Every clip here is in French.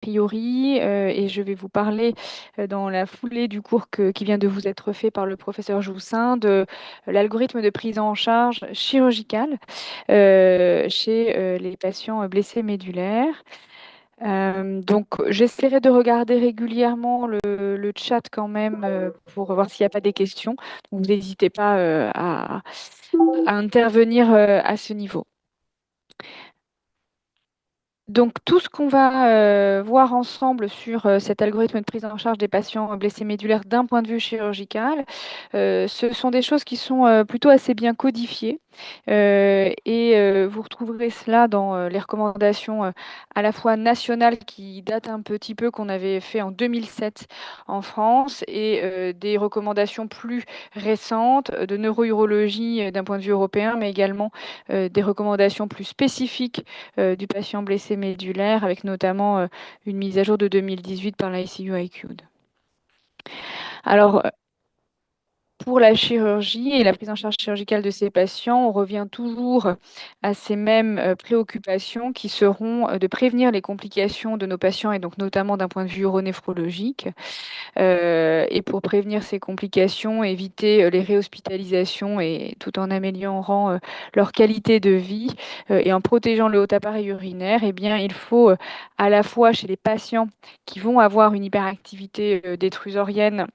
priori, et je vais vous parler dans la foulée du cours qui vient de vous être fait par le professeur Joussin de l'algorithme de prise en charge chirurgicale chez les patients blessés médulaires. Donc, j'essaierai de regarder régulièrement le chat quand même pour voir s'il n'y a pas des questions. Donc, vous n'hésitez pas à intervenir à ce niveau. Donc, tout ce qu'on va voir ensemble sur cet algorithme de prise en charge des patients blessés médulaires d'un point de vue chirurgical, ce sont des choses qui sont plutôt assez bien codifiées. Et vous retrouverez cela dans les recommandations à la fois nationales qui datent un petit peu, qu'on avait fait en 2007 en France, et des recommandations plus récentes de neurourologie d'un point de vue européen, mais également des recommandations plus spécifiques du patient blessé médulaire, avec notamment une mise à jour de 2018 par l'ICU IQD. Alors, pour la chirurgie et la prise en charge chirurgicale de ces patients, on revient toujours à ces mêmes préoccupations qui seront de prévenir les complications de nos patients, et donc notamment d'un point de vue uronéphrologique. Et pour prévenir ces complications, éviter les réhospitalisations, et tout en améliorant leur qualité de vie et en protégeant le haut appareil urinaire, eh bien, il faut à la fois chez les patients qui vont avoir une hyperactivité détrusorienne,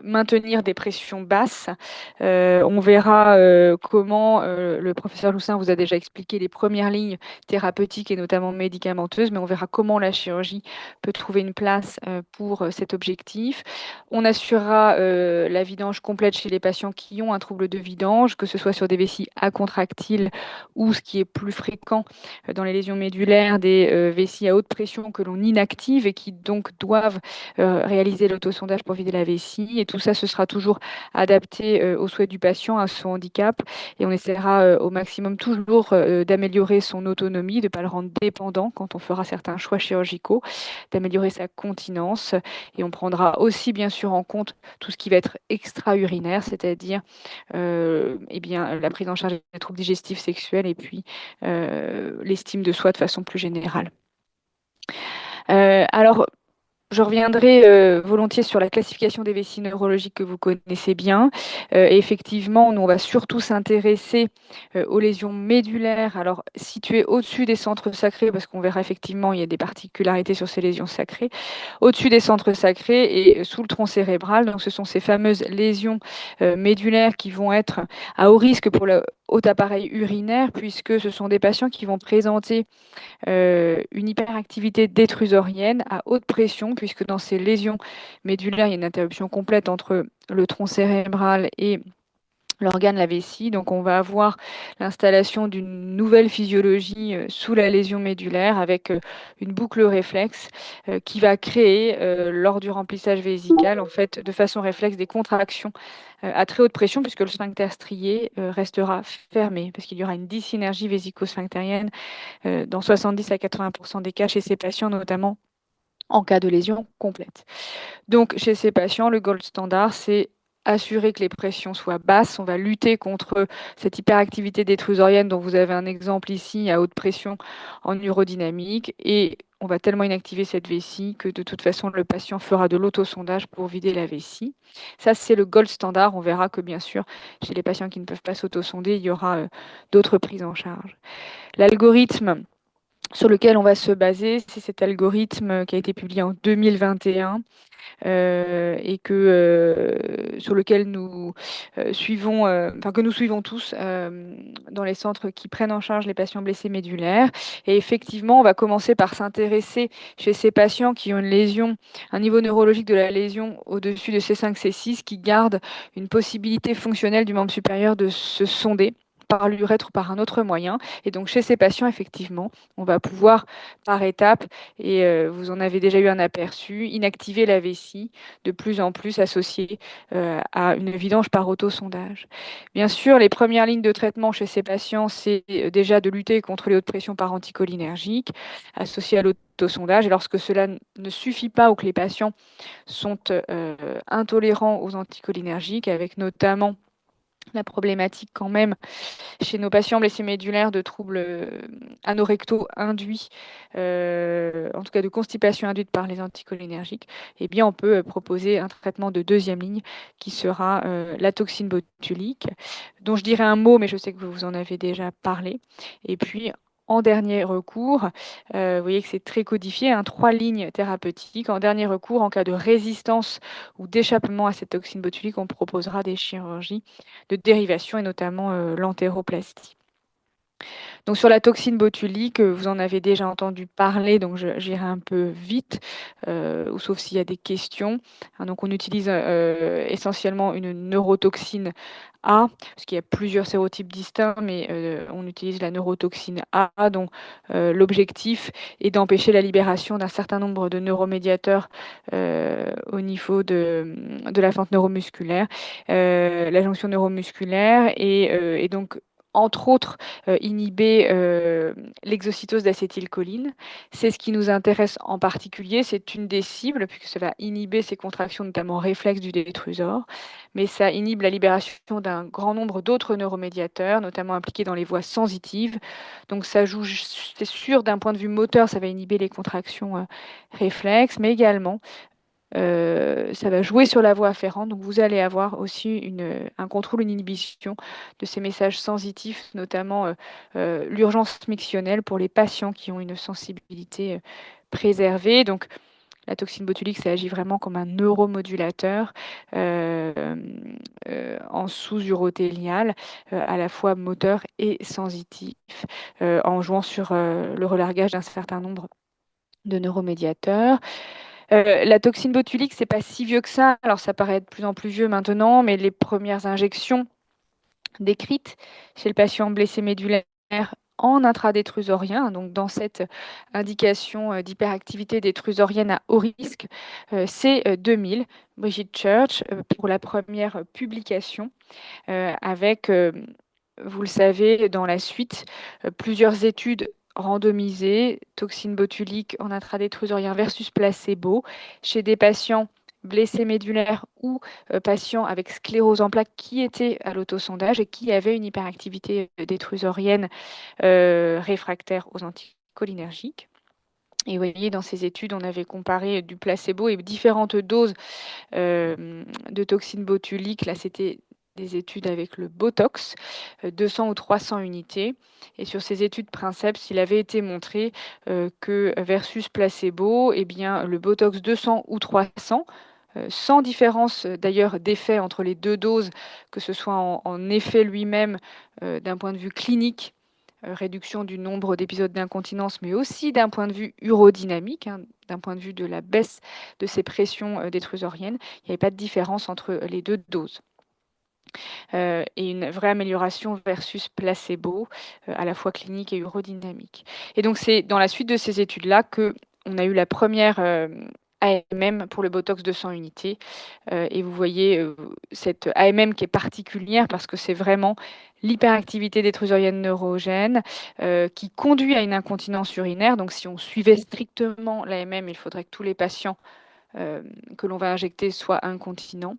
maintenir des pressions basses. On verra comment le professeur Loussin vous a déjà expliqué les premières lignes thérapeutiques et notamment médicamenteuses, mais on verra comment la chirurgie peut trouver une place pour cet objectif. On assurera la vidange complète chez les patients qui ont un trouble de vidange, que ce soit sur des vessies acontractiles ou, ce qui est plus fréquent dans les lésions médulaires, des vessies à haute pression que l'on inactive et qui donc doivent réaliser l'autosondage pour vider la vessie. Et tout ça, ce sera toujours adapté aux souhaits du patient, à son handicap. Et on essaiera au maximum toujours d'améliorer son autonomie, de ne pas le rendre dépendant quand on fera certains choix chirurgicaux, d'améliorer sa continence. Et on prendra aussi bien sûr en compte tout ce qui va être extra-urinaire, c'est-à-dire eh bien, la prise en charge des troubles digestifs sexuels, et puis l'estime de soi de façon plus générale. Alors, je reviendrai volontiers sur la classification des vessies neurologiques que vous connaissez bien. Et effectivement, nous, on va surtout s'intéresser aux lésions médulaires, alors situées au-dessus des centres sacrés, parce qu'on verra effectivement, il y a des particularités sur ces lésions sacrées, au-dessus des centres sacrés et sous le tronc cérébral. Donc, ce sont ces fameuses lésions médulaires qui vont être à haut risque pour le haut appareil urinaire, puisque ce sont des patients qui vont présenter une hyperactivité détrusorienne à haute pression, puisque dans ces lésions médulaires, il y a une interruption complète entre le tronc cérébral et l'organe, la vessie. Donc, on va avoir l'installation d'une nouvelle physiologie sous la lésion médulaire, avec une boucle réflexe qui va créer, lors du remplissage vésical, en fait, de façon réflexe, des contractions à très haute pression, puisque le sphincter strié restera fermé, parce qu'il y aura une dysynergie vésico-sphinctérienne dans 70 à 80% des cas chez ces patients, notamment en cas de lésion complète. Donc, chez ces patients, le gold standard, c'est assurer que les pressions soient basses. On va lutter contre cette hyperactivité détrusorienne dont vous avez un exemple ici à haute pression en urodynamique, et on va tellement inactiver cette vessie que de toute façon, le patient fera de l'autosondage pour vider la vessie. Ça, c'est le gold standard. On verra que bien sûr, chez les patients qui ne peuvent pas s'autosonder, il y aura d'autres prises en charge. L'algorithme sur lequel on va se baser, c'est cet algorithme qui a été publié en 2021 et sur lequel nous suivons, enfin que nous suivons tous dans les centres qui prennent en charge les patients blessés médulaires. Et effectivement, on va commencer par s'intéresser chez ces patients qui ont une lésion, un niveau neurologique de la lésion au-dessus de C5, C6, qui gardent une possibilité fonctionnelle du membre supérieur de se sonder par l'urètre ou par un autre moyen. Et donc, chez ces patients, effectivement, on va pouvoir, par étapes, et vous en avez déjà eu un aperçu, inactiver la vessie, de plus en plus associée à une vidange par autosondage. Bien sûr, les premières lignes de traitement chez ces patients, c'est déjà de lutter contre les hautes pressions par anticholinergiques associées à l'autosondage. Et lorsque cela ne suffit pas, ou que les patients sont intolérants aux anticholinergiques, avec notamment la problématique quand même chez nos patients blessés médulaires de troubles anorectaux induits, en tout cas de constipation induite par les anticholinergiques, eh bien on peut proposer un traitement de deuxième ligne qui sera la toxine botulique, dont je dirais un mot, mais je sais que vous en avez déjà parlé. Et puis en dernier recours, vous voyez que c'est très codifié, hein, 3 lignes thérapeutiques. En dernier recours, en cas de résistance ou d'échappement à cette toxine botulique, on proposera des chirurgies de dérivation et notamment l'entéroplastie. Donc sur la toxine botulique, vous en avez déjà entendu parler, donc j'irai un peu vite, ou sauf s'il y a des questions. Hein, donc on utilise essentiellement une neurotoxine A, parce qu'il y a plusieurs sérotypes distincts, mais on utilise la neurotoxine A, dont l'objectif est d'empêcher la libération d'un certain nombre de neuromédiateurs au niveau de la fente neuromusculaire, la jonction neuromusculaire, et donc entre autres inhiber l'exocytose d'acétylcholine. C'est ce qui nous intéresse en particulier. C'est une des cibles, puisque ça va inhiber ces contractions, notamment réflexes du détrusor, mais ça inhibe la libération d'un grand nombre d'autres neuromédiateurs, notamment impliqués dans les voies sensitives. Donc ça joue, c'est sûr, d'un point de vue moteur, ça va inhiber les contractions réflexes, mais également ça va jouer sur la voie afférente, donc vous allez avoir aussi un contrôle, une inhibition de ces messages sensitifs, notamment l'urgence mictionnelle pour les patients qui ont une sensibilité préservée. Donc la toxine botulique, ça agit vraiment comme un neuromodulateur euh, en sous-urothélial, à la fois moteur et sensitif, en jouant sur le relargage d'un certain nombre de neuromédiateurs. La toxine botulique, c'est pas si vieux que ça. Alors, ça paraît de plus en plus vieux maintenant, mais les premières injections décrites chez le patient blessé médulaire en intradétrusorien, donc dans cette indication d'hyperactivité détrusorienne à haut risque, c'est 2000, Brigitte Church, pour la première publication, avec, vous le savez, dans la suite, plusieurs études randomisées, toxine botulique en intradétrusorien versus placebo, chez des patients blessés médulaires ou patients avec sclérose en plaques qui étaient à l'autosondage et qui avaient une hyperactivité détrusorienne réfractaire aux anticholinergiques. Et vous voyez, dans ces études, on avait comparé du placebo et différentes doses de toxine botulique. Là, c'était des études avec le Botox, 200 ou 300 unités. Et sur ces études Princeps, il avait été montré que versus placebo, eh bien, le Botox 200 ou 300, sans différence d'ailleurs d'effet entre les deux doses, que ce soit en effet lui-même d'un point de vue clinique, réduction du nombre d'épisodes d'incontinence, mais aussi d'un point de vue urodynamique, hein, d'un point de vue de la baisse de ces pressions détrusoriennes, il n'y avait pas de différence entre les deux doses. Et une vraie amélioration versus placebo, à la fois clinique et urodynamique. Et donc c'est dans la suite de ces études-là qu'on a eu la première AMM pour le Botox de 100 unités. Et vous voyez cette AMM qui est particulière parce que c'est vraiment l'hyperactivité détrusorienne neurogène qui conduit à une incontinence urinaire. Donc si on suivait strictement l'AMM, il faudrait que tous les patients que l'on va injecter soient incontinents,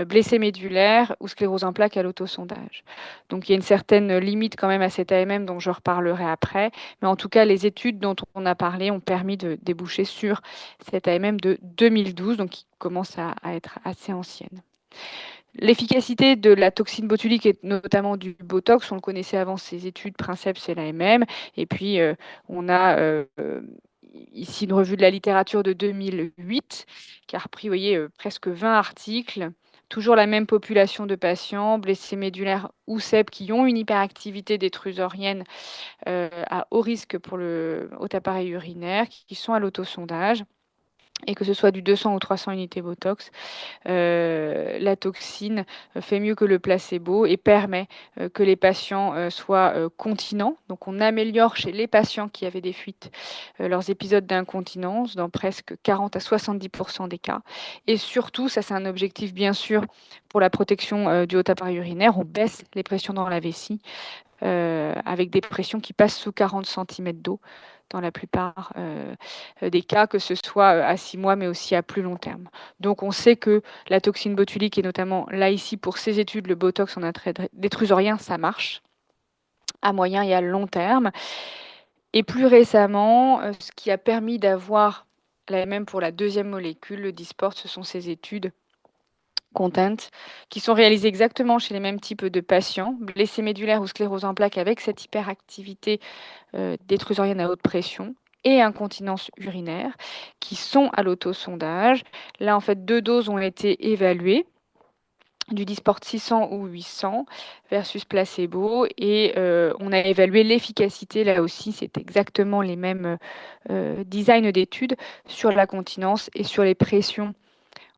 blessés médulaires ou sclérose en plaques à l'autosondage. Donc il y a une certaine limite quand même à cette AMM dont je reparlerai après. Mais en tout cas, les études dont on a parlé ont permis de déboucher sur cette AMM de 2012, donc qui commence à être assez ancienne. L'efficacité de la toxine botulique et notamment du Botox, on le connaissait avant ces études, Princeps et l'AMM. Et puis, on a ici une revue de la littérature de 2008 qui a repris, vous voyez, presque 20 articles. Toujours la même population de patients, blessés médulaires ou CEP, qui ont une hyperactivité détrusorienne à haut risque pour le haut appareil urinaire, qui sont à l'autosondage. Et que ce soit du 200 ou 300 unités Botox, la toxine fait mieux que le placebo et permet que les patients soient continents. Donc on améliore chez les patients qui avaient des fuites leurs épisodes d'incontinence dans presque 40 à 70% des cas. Et surtout, ça c'est un objectif bien sûr pour la protection du haut appareil urinaire, on baisse les pressions dans la vessie avec des pressions qui passent sous 40 cm d'eau. dans la plupart des cas, que ce soit à 6 mois, mais aussi à plus long terme. Donc on sait que la toxine botulique, et notamment là ici pour ces études, le Botox en attrait détrusorien, ça marche à moyen et à long terme. Et plus récemment, ce qui a permis d'avoir l'AMM pour la deuxième molécule, le Dysport, ce sont ces études Content, qui sont réalisées exactement chez les mêmes types de patients, blessés médulaires ou sclérose en plaques avec cette hyperactivité détrusorienne à haute pression et incontinence urinaire, qui sont à l'autosondage. Là, en fait, 2 doses ont été évaluées, du Dysport 600 ou 800 versus placebo, et on a évalué l'efficacité, là aussi, c'est exactement les mêmes designs d'études sur la continence et sur les pressions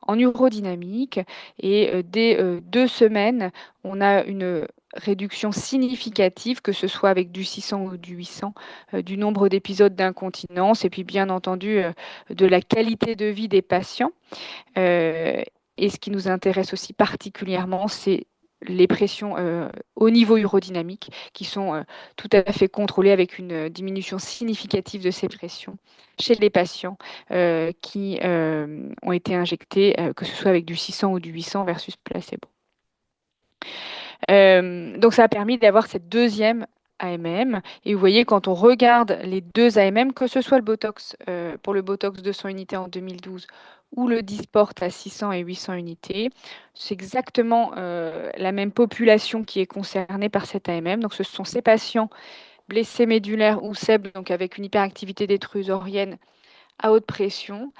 en urodynamique. Et dès 2 semaines, on a une réduction significative, que ce soit avec du 600 ou du 800, du nombre d'épisodes d'incontinence, et puis bien entendu de la qualité de vie des patients. Euh, et ce qui nous intéresse aussi particulièrement, c'est les pressions au niveau urodynamique, qui sont tout à fait contrôlées avec une diminution significative de ces pressions chez les patients qui ont été injectés, que ce soit avec du 600 ou du 800 versus placebo. Donc ça a permis d'avoir cette deuxième AMM. Et vous voyez, quand on regarde les deux AMM, que ce soit le Botox pour le Botox 200 unités en 2012 ou le Dysport à 600 et 800 unités, c'est exactement la même population qui est concernée par cette AMM. Donc ce sont ces patients blessés médulaires ou SEB, donc avec une hyperactivité détrusorienne à haute pression,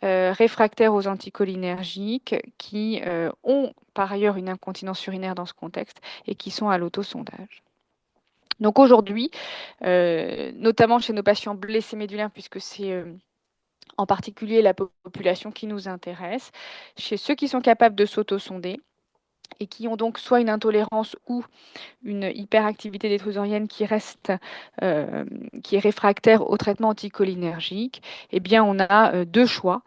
réfractaires aux anticholinergiques, qui ont par ailleurs une incontinence urinaire dans ce contexte et qui sont à l'autosondage. Donc aujourd'hui, notamment chez nos patients blessés médulaires, puisque c'est en particulier la population qui nous intéresse, chez ceux qui sont capables de s'autosonder et qui ont donc soit une intolérance ou une hyperactivité détrusorienne qui reste, qui est réfractaire au traitement anticholinergique, eh bien, on a deux choix.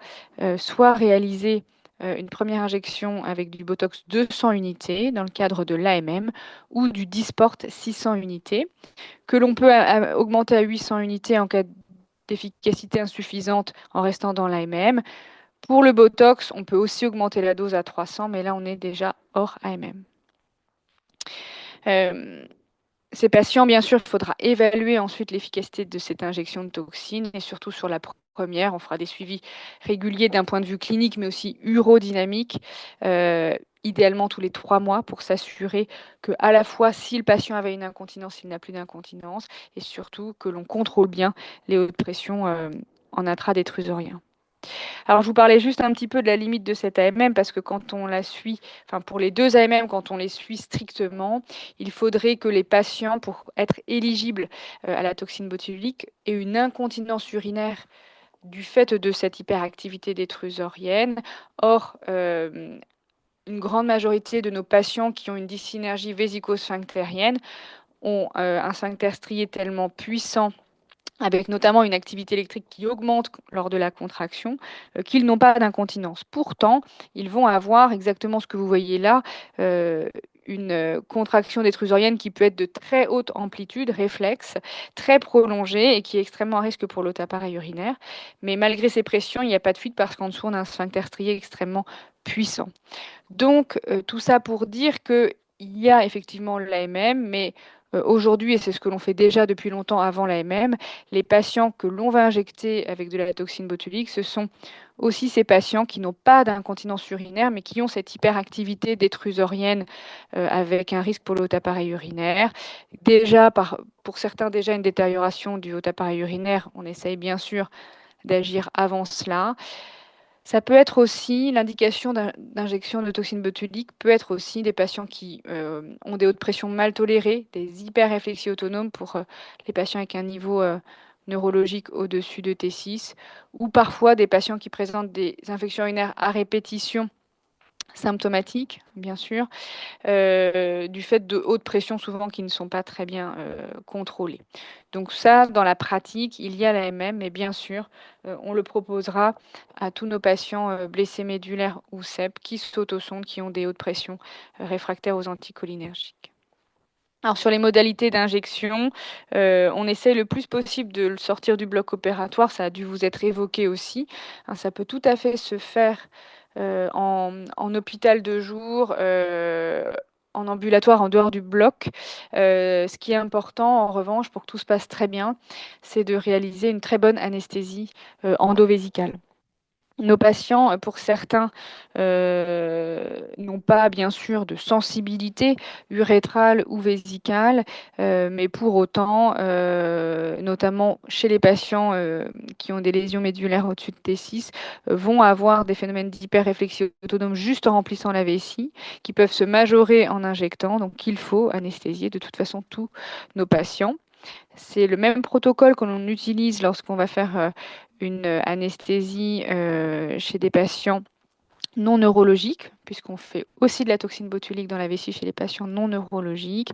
Soit réaliser une première injection avec du Botox 200 unités dans le cadre de l'AMM ou du Dysport 600 unités, que l'on peut augmenter à 800 unités en cas d'efficacité insuffisante en restant dans l'AMM. Pour le Botox, on peut aussi augmenter la dose à 300, mais là, on est déjà hors AMM. Ces patients, bien sûr, il faudra évaluer ensuite l'efficacité de cette injection de toxine, et surtout sur la première, on fera des suivis réguliers d'un point de vue clinique, mais aussi urodynamique, idéalement tous les 3 mois, pour s'assurer que, à la fois, si le patient avait une incontinence, il n'a plus d'incontinence, et surtout que l'on contrôle bien les hautes pressions en intra-détrusorien. Alors, je vous parlais juste un petit peu de la limite de cette AMM, parce que quand on la suit, enfin pour les deux AMM, quand on les suit strictement, il faudrait que les patients, pour être éligibles à la toxine botulique, aient une incontinence urinaire du fait de cette hyperactivité détrusorienne. Or, une grande majorité de nos patients qui ont une dysynergie vésico-sphinctérienne ont un sphincter strié tellement puissant, avec notamment une activité électrique qui augmente lors de la contraction, qu'ils n'ont pas d'incontinence. Pourtant, ils vont avoir exactement ce que vous voyez là, une contraction détrusorienne qui peut être de très haute amplitude, réflexe, très prolongée, et qui est extrêmement à risque pour l'autre appareil urinaire. Mais malgré ces pressions, il n'y a pas de fuite, parce qu'en dessous, on a un sphincter strié extrêmement puissant. Donc, tout ça pour dire qu'il y a effectivement l'AMM, mais aujourd'hui, et c'est ce que l'on fait déjà depuis longtemps avant l'AMM, les patients que l'on va injecter avec de la toxine botulique, ce sont aussi ces patients qui n'ont pas d'incontinence urinaire, mais qui ont cette hyperactivité détrusorienne avec un risque pour le haut appareil urinaire. Déjà, pour certains, déjà une détérioration du haut appareil urinaire, on essaye bien sûr d'agir avant cela. Ça peut être aussi l'indication d'injection de toxine botulique, peut être aussi des patients qui ont des hautes pressions mal tolérées, des hyperréflexies autonomes pour les patients avec un niveau neurologique au-dessus de T6, ou parfois des patients qui présentent des infections urinaires à répétition symptomatiques, bien sûr, du fait de hautes pressions souvent qui ne sont pas très bien contrôlées. Donc ça, dans la pratique, il y a l'AMM, mais bien sûr, on le proposera à tous nos patients blessés médulaires ou SEP qui s'autosondent, qui ont des hautes pressions réfractaires aux anticholinergiques. Alors sur les modalités d'injection, on essaye le plus possible de le sortir du bloc opératoire. Ça a dû vous être évoqué aussi, hein. Ça peut tout à fait se faire, en hôpital de jour, en ambulatoire en dehors du bloc. Ce qui est important en revanche pour que tout se passe très bien, c'est de réaliser une très bonne anesthésie, endovésicale. Nos patients, pour certains, n'ont pas bien sûr de sensibilité urétrale ou vésicale, mais pour autant, notamment chez les patients, qui ont des lésions médulaires au-dessus de T6, vont avoir des phénomènes d'hyperréflexie autonome juste en remplissant la vessie, qui peuvent se majorer en injectant. Donc il faut anesthésier de toute façon tous nos patients. C'est le même protocole que l'on utilise lorsqu'on va faire une anesthésie chez des patients non neurologiques, puisqu'on fait aussi de la toxine botulique dans la vessie chez les patients non neurologiques.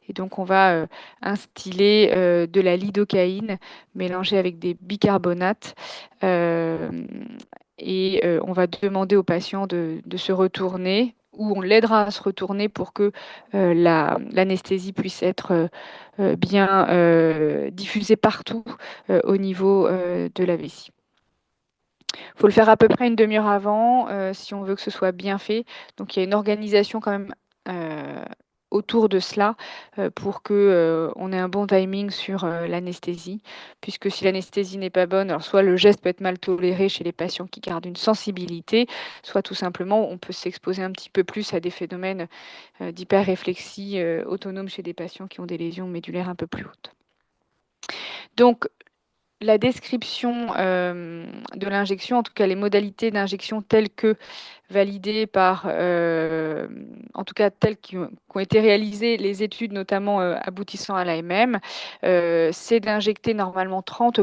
Et donc, on va instiller de la lidocaïne mélangée avec des bicarbonates. euh, on va demander au patient de se retourner ou on l'aidera à se retourner pour que l'anesthésie puisse être bien diffusée partout au niveau de la vessie. Il faut le faire à peu près une demi-heure avant si on veut que ce soit bien fait. Donc il y a une organisation quand même euh, autour de cela pour que on ait un bon timing sur l'anesthésie. Puisque si l'anesthésie n'est pas bonne, alors soit le geste peut être mal toléré chez les patients qui gardent une sensibilité, soit tout simplement on peut s'exposer un petit peu plus à des phénomènes d'hyperréflexie autonome chez des patients qui ont des lésions médulaires un peu plus hautes. Donc, la description de l'injection, en tout cas les modalités d'injection telles que validées par, en tout cas telles qui ont été réalisées, les études notamment aboutissant à l'AMM, c'est d'injecter normalement 30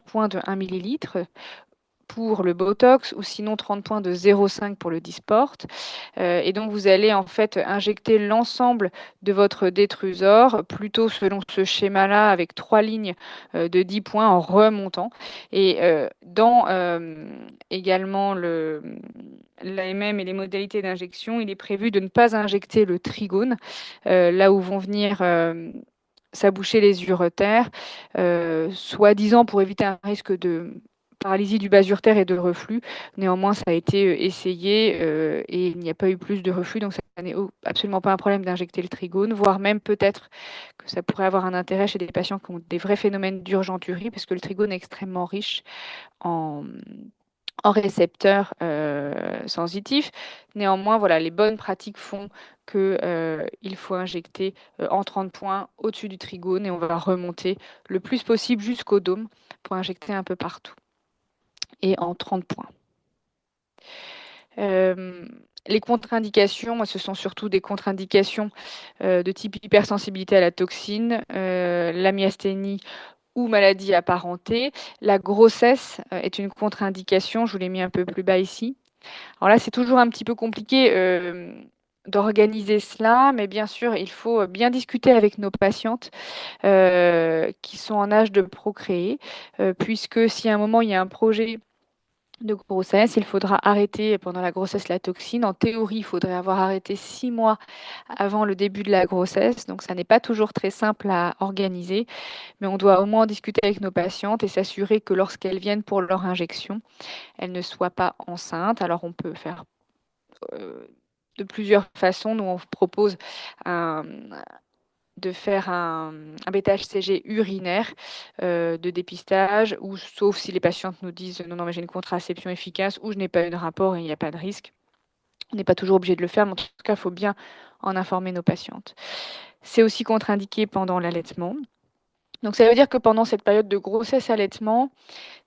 points de 1 millilitre pour le Botox ou sinon 30 points de 0,5 pour le Dysport. Et donc, vous allez en fait injecter l'ensemble de votre détrusor, plutôt selon ce schéma-là, avec 3 lignes de 10 points en remontant. Et dans également l'AMM et les modalités d'injection, il est prévu de ne pas injecter le trigone, là où vont venir s'aboucher les uretères, soi-disant pour éviter un risque de paralysie du bas urtère et de reflux. Néanmoins, ça a été essayé et il n'y a pas eu plus de reflux, donc ça n'est absolument pas un problème d'injecter le trigone, voire même peut-être que ça pourrait avoir un intérêt chez des patients qui ont des vrais phénomènes d'urgenturie, parce que le trigone est extrêmement riche en, en récepteurs sensitifs. Néanmoins, voilà, les bonnes pratiques font que, il faut injecter en 30 points au-dessus du trigone et on va remonter le plus possible jusqu'au dôme pour injecter un peu partout et en 30 points. Les contre-indications, ce sont surtout des contre-indications de type hypersensibilité à la toxine, la myasthénie ou maladie apparentée. La grossesse est une contre-indication, je vous l'ai mis un peu plus bas ici. Alors là, c'est toujours un petit peu compliqué d'organiser cela, mais bien sûr, il faut bien discuter avec nos patientes qui sont en âge de procréer, puisque si à un moment il y a un projet de grossesse, il faudra arrêter pendant la grossesse la toxine. En théorie, il faudrait avoir arrêté 6 mois avant le début de la grossesse. Donc, ça n'est pas toujours très simple à organiser, mais on doit au moins en discuter avec nos patientes et s'assurer que lorsqu'elles viennent pour leur injection, elles ne soient pas enceintes. Alors, on peut faire de plusieurs façons. Nous, on propose un, de faire un bêta-HCG urinaire de dépistage, ou sauf si les patientes nous disent non, non, mais j'ai une contraception efficace ou je n'ai pas eu de rapport et il n'y a pas de risque. On n'est pas toujours obligé de le faire, mais en tout cas, il faut bien en informer nos patientes. C'est aussi contre-indiqué pendant l'allaitement. Donc ça veut dire que pendant cette période de grossesse-allaitement,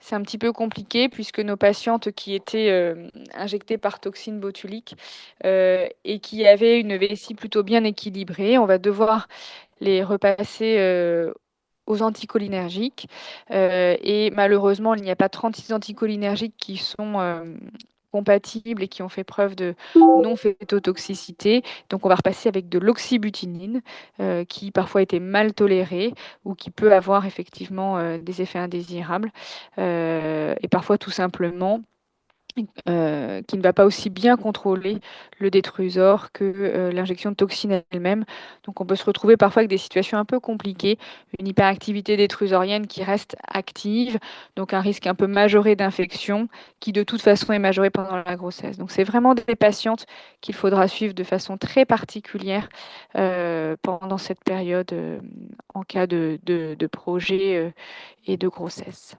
c'est un petit peu compliqué puisque nos patientes qui étaient injectées par toxine botulique et qui avaient une vessie plutôt bien équilibrée, on va devoir les repasser aux anticholinergiques. Et malheureusement, il n'y a pas 36 anticholinergiques qui sont compatibles et qui ont fait preuve de non-phétotoxicité. Donc, on va repasser avec de l'oxybutinine qui parfois était mal tolérée ou qui peut avoir effectivement des effets indésirables. Et parfois, tout simplement, qui ne va pas aussi bien contrôler le détrusor que l'injection de toxine elle-même. Donc on peut se retrouver parfois avec des situations un peu compliquées, une hyperactivité détrusorienne qui reste active, donc un risque un peu majoré d'infection qui de toute façon est majoré pendant la grossesse. Donc c'est vraiment des patientes qu'il faudra suivre de façon très particulière pendant cette période en cas de projet et de grossesse.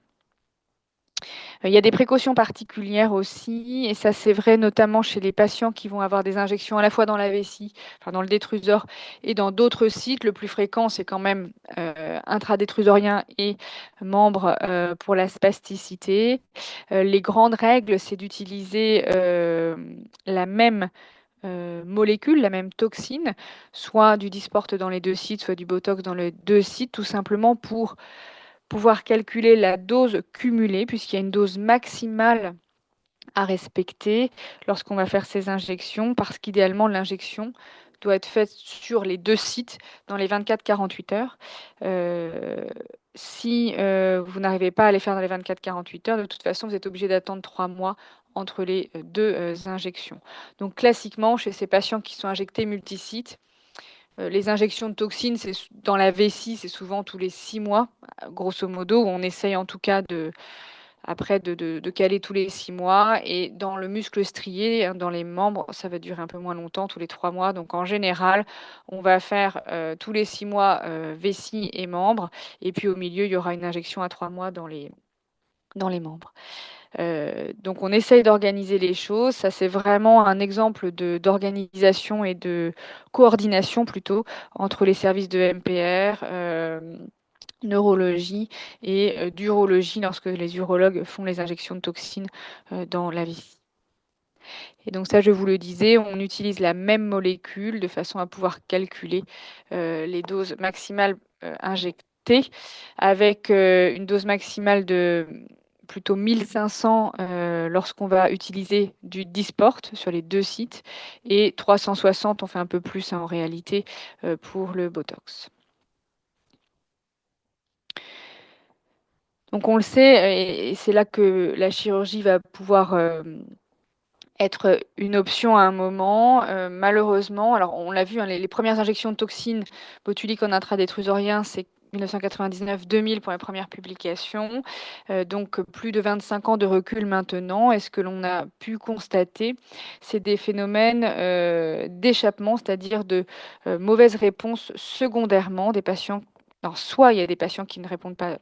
Il y a des précautions particulières aussi, et ça c'est vrai notamment chez les patients qui vont avoir des injections à la fois dans la vessie, enfin dans le détrusor et dans d'autres sites. Le plus fréquent, c'est quand même intradétrusorien et membre pour la spasticité. Les grandes règles, c'est d'utiliser la même molécule, la même toxine, soit du Dysport dans les deux sites, soit du Botox dans les deux sites, tout simplement pour pouvoir calculer la dose cumulée, puisqu'il y a une dose maximale à respecter lorsqu'on va faire ces injections, parce qu'idéalement, l'injection doit être faite sur les deux sites dans les 24-48 heures. Euh, si vous n'arrivez pas à les faire dans les 24-48 heures, de toute façon, vous êtes obligé d'attendre 3 mois entre les deux injections. Donc classiquement, chez ces patients qui sont injectés multisites, les injections de toxines, dans la vessie, c'est souvent tous les 6 mois, grosso modo, où on essaye en tout cas après de caler tous les 6 mois. Et dans le muscle strié, hein, dans les membres, ça va durer un peu moins longtemps, tous les 3 mois. Donc en général, on va faire tous les 6 mois vessie et membres. Et puis au milieu, il y aura une injection à 3 mois dans les membres. Donc on essaye d'organiser les choses. Ça, c'est vraiment un exemple d'organisation et de coordination plutôt entre les services de MPR, neurologie et d'urologie lorsque les urologues font les injections de toxines dans la vessie. Et donc ça, je vous le disais, on utilise la même molécule de façon à pouvoir calculer les doses maximales injectées avec une dose maximale de plutôt 1500 lorsqu'on va utiliser du Dysport sur les deux sites et 360, on fait un peu plus hein, en réalité pour le Botox. Donc on le sait, et c'est là que la chirurgie va pouvoir être une option à un moment. Malheureusement, alors on l'a vu, hein, les premières injections de toxines botuliques en intradétrusorien, c'est 1999-2000 pour la première publication. Donc plus de 25 ans de recul maintenant. Et ce que l'on a pu constater, c'est des phénomènes d'échappement, c'est-à-dire de mauvaises réponses secondairement des patients. Alors, soit il y a des patients qui ne répondent pas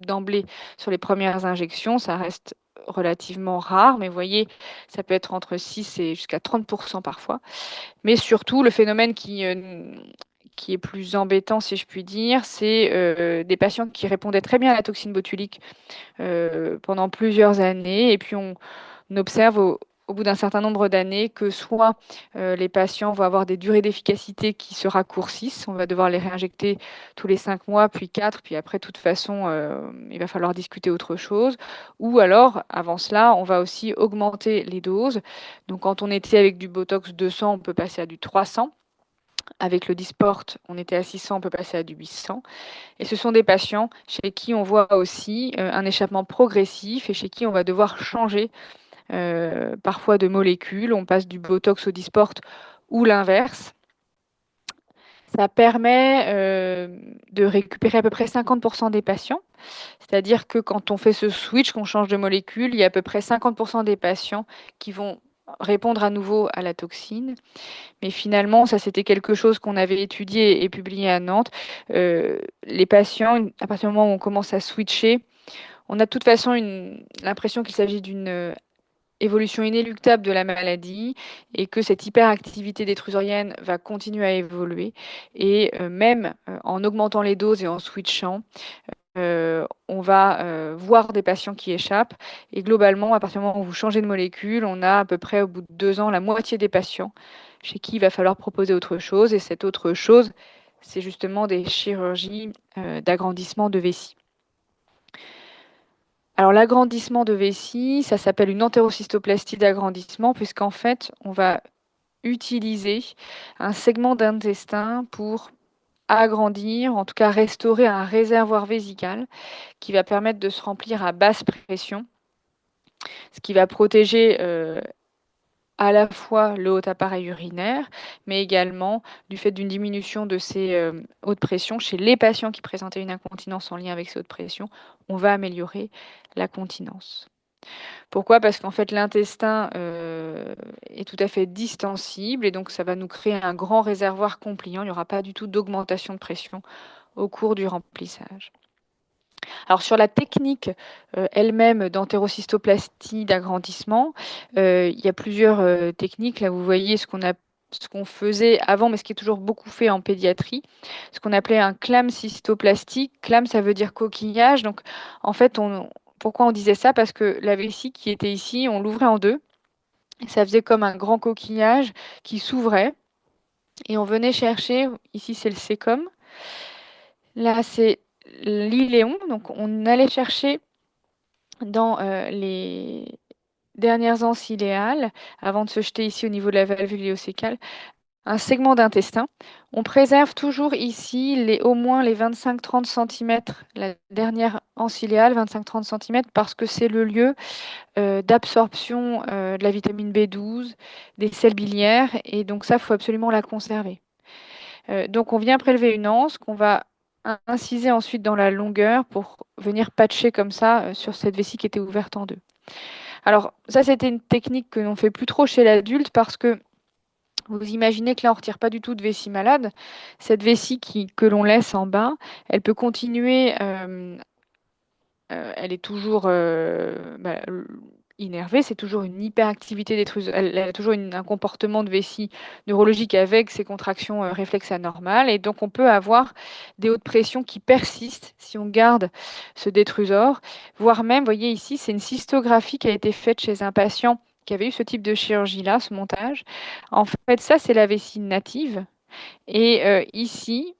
d'emblée sur les premières injections, ça reste relativement rare, mais vous voyez, ça peut être entre 6 et jusqu'à 30% parfois. Mais surtout, le phénomène qui est plus embêtant, si je puis dire, c'est des patients qui répondaient très bien à la toxine botulique pendant plusieurs années, et puis on observe au bout d'un certain nombre d'années que soit les patients vont avoir des durées d'efficacité qui se raccourcissent, on va devoir les réinjecter tous les 5 mois, puis 4, puis après, de toute façon, il va falloir discuter autre chose. Ou alors, avant cela, on va aussi augmenter les doses. Donc, quand on était avec du Botox 200, on peut passer à du 300. Avec le Dysport, on était à 600, on peut passer à du 800. Et ce sont des patients chez qui on voit aussi un échappement progressif et chez qui on va devoir changer parfois de molécules. On passe du Botox au Dysport ou l'inverse. Ça permet de récupérer à peu près 50% des patients. C'est-à-dire que quand on fait ce switch, qu'on change de molécule, il y a à peu près 50% des patients qui vont répondre à nouveau à la toxine. Mais finalement, ça c'était quelque chose qu'on avait étudié et publié à Nantes. Les patients, à partir du moment où on commence à switcher, on a de toute façon l'impression qu'il s'agit d'une évolution inéluctable de la maladie et que cette hyperactivité détrusorienne va continuer à évoluer. Et même en augmentant les doses et en switchant, on va voir des patients qui échappent. Et globalement, à partir du moment où vous changez de molécule, on a à peu près au bout de 2 ans la moitié des patients chez qui il va falloir proposer autre chose. Et cette autre chose, c'est justement des chirurgies d'agrandissement de vessie. Alors l'agrandissement de vessie, ça s'appelle une entérocystoplastie d'agrandissement, puisqu'en fait, on va utiliser un segment d'intestin pour agrandir, en tout cas restaurer un réservoir vésical qui va permettre de se remplir à basse pression. ce qui va protéger à la fois le haut appareil urinaire, mais également du fait d'une diminution de ces hauts de pression chez les patients qui présentaient une incontinence en lien avec ces hauts de pression, on va améliorer la continence. Pourquoi? Parce qu'en fait, l'intestin est tout à fait distensible et donc ça va nous créer un grand réservoir compliant. Il n'y aura pas du tout d'augmentation de pression au cours du remplissage. Alors sur la technique elle-même d'entérocystoplastie, d'agrandissement, il y a plusieurs techniques. Là, vous voyez ce qu'on faisait avant, mais ce qui est toujours beaucoup fait en pédiatrie, ce qu'on appelait un clam cystoplastique. Clam, ça veut dire coquillage. Donc, en fait, pourquoi on disait ça? Parce que la vessie qui était ici, on l'ouvrait en deux. Et ça faisait comme un grand coquillage qui s'ouvrait. Et on venait chercher, ici c'est le sécom, là c'est l'iléon. Donc, on allait chercher dans les dernières anses iléales, avant de se jeter ici au niveau de la valvule iléocécale, un segment d'intestin. On préserve toujours ici au moins les 25-30 cm, la dernière anse iléale, 25-30 cm, parce que c'est le lieu d'absorption de la vitamine B12, des sels biliaires, et donc ça, il faut absolument la conserver. Donc on vient prélever une anse qu'on va inciser ensuite dans la longueur pour venir patcher comme ça sur cette vessie qui était ouverte en deux. Alors ça, c'était une technique que l'on fait plus trop chez l'adulte parce que vous imaginez que là, on ne retire pas du tout de vessie malade. Cette vessie que l'on laisse en bas, elle peut continuer, elle est toujours innervée, c'est toujours une hyperactivité des trucs, elle a toujours un comportement de vessie neurologique avec ses contractions réflexes anormales. Et donc, on peut avoir des hauts de pression qui persistent si on garde ce détrusor, voire même, vous voyez ici, c'est une cystographie qui a été faite chez un patient qui avait eu ce type de chirurgie-là, ce montage. En fait, ça, c'est la vessie native. Et ici,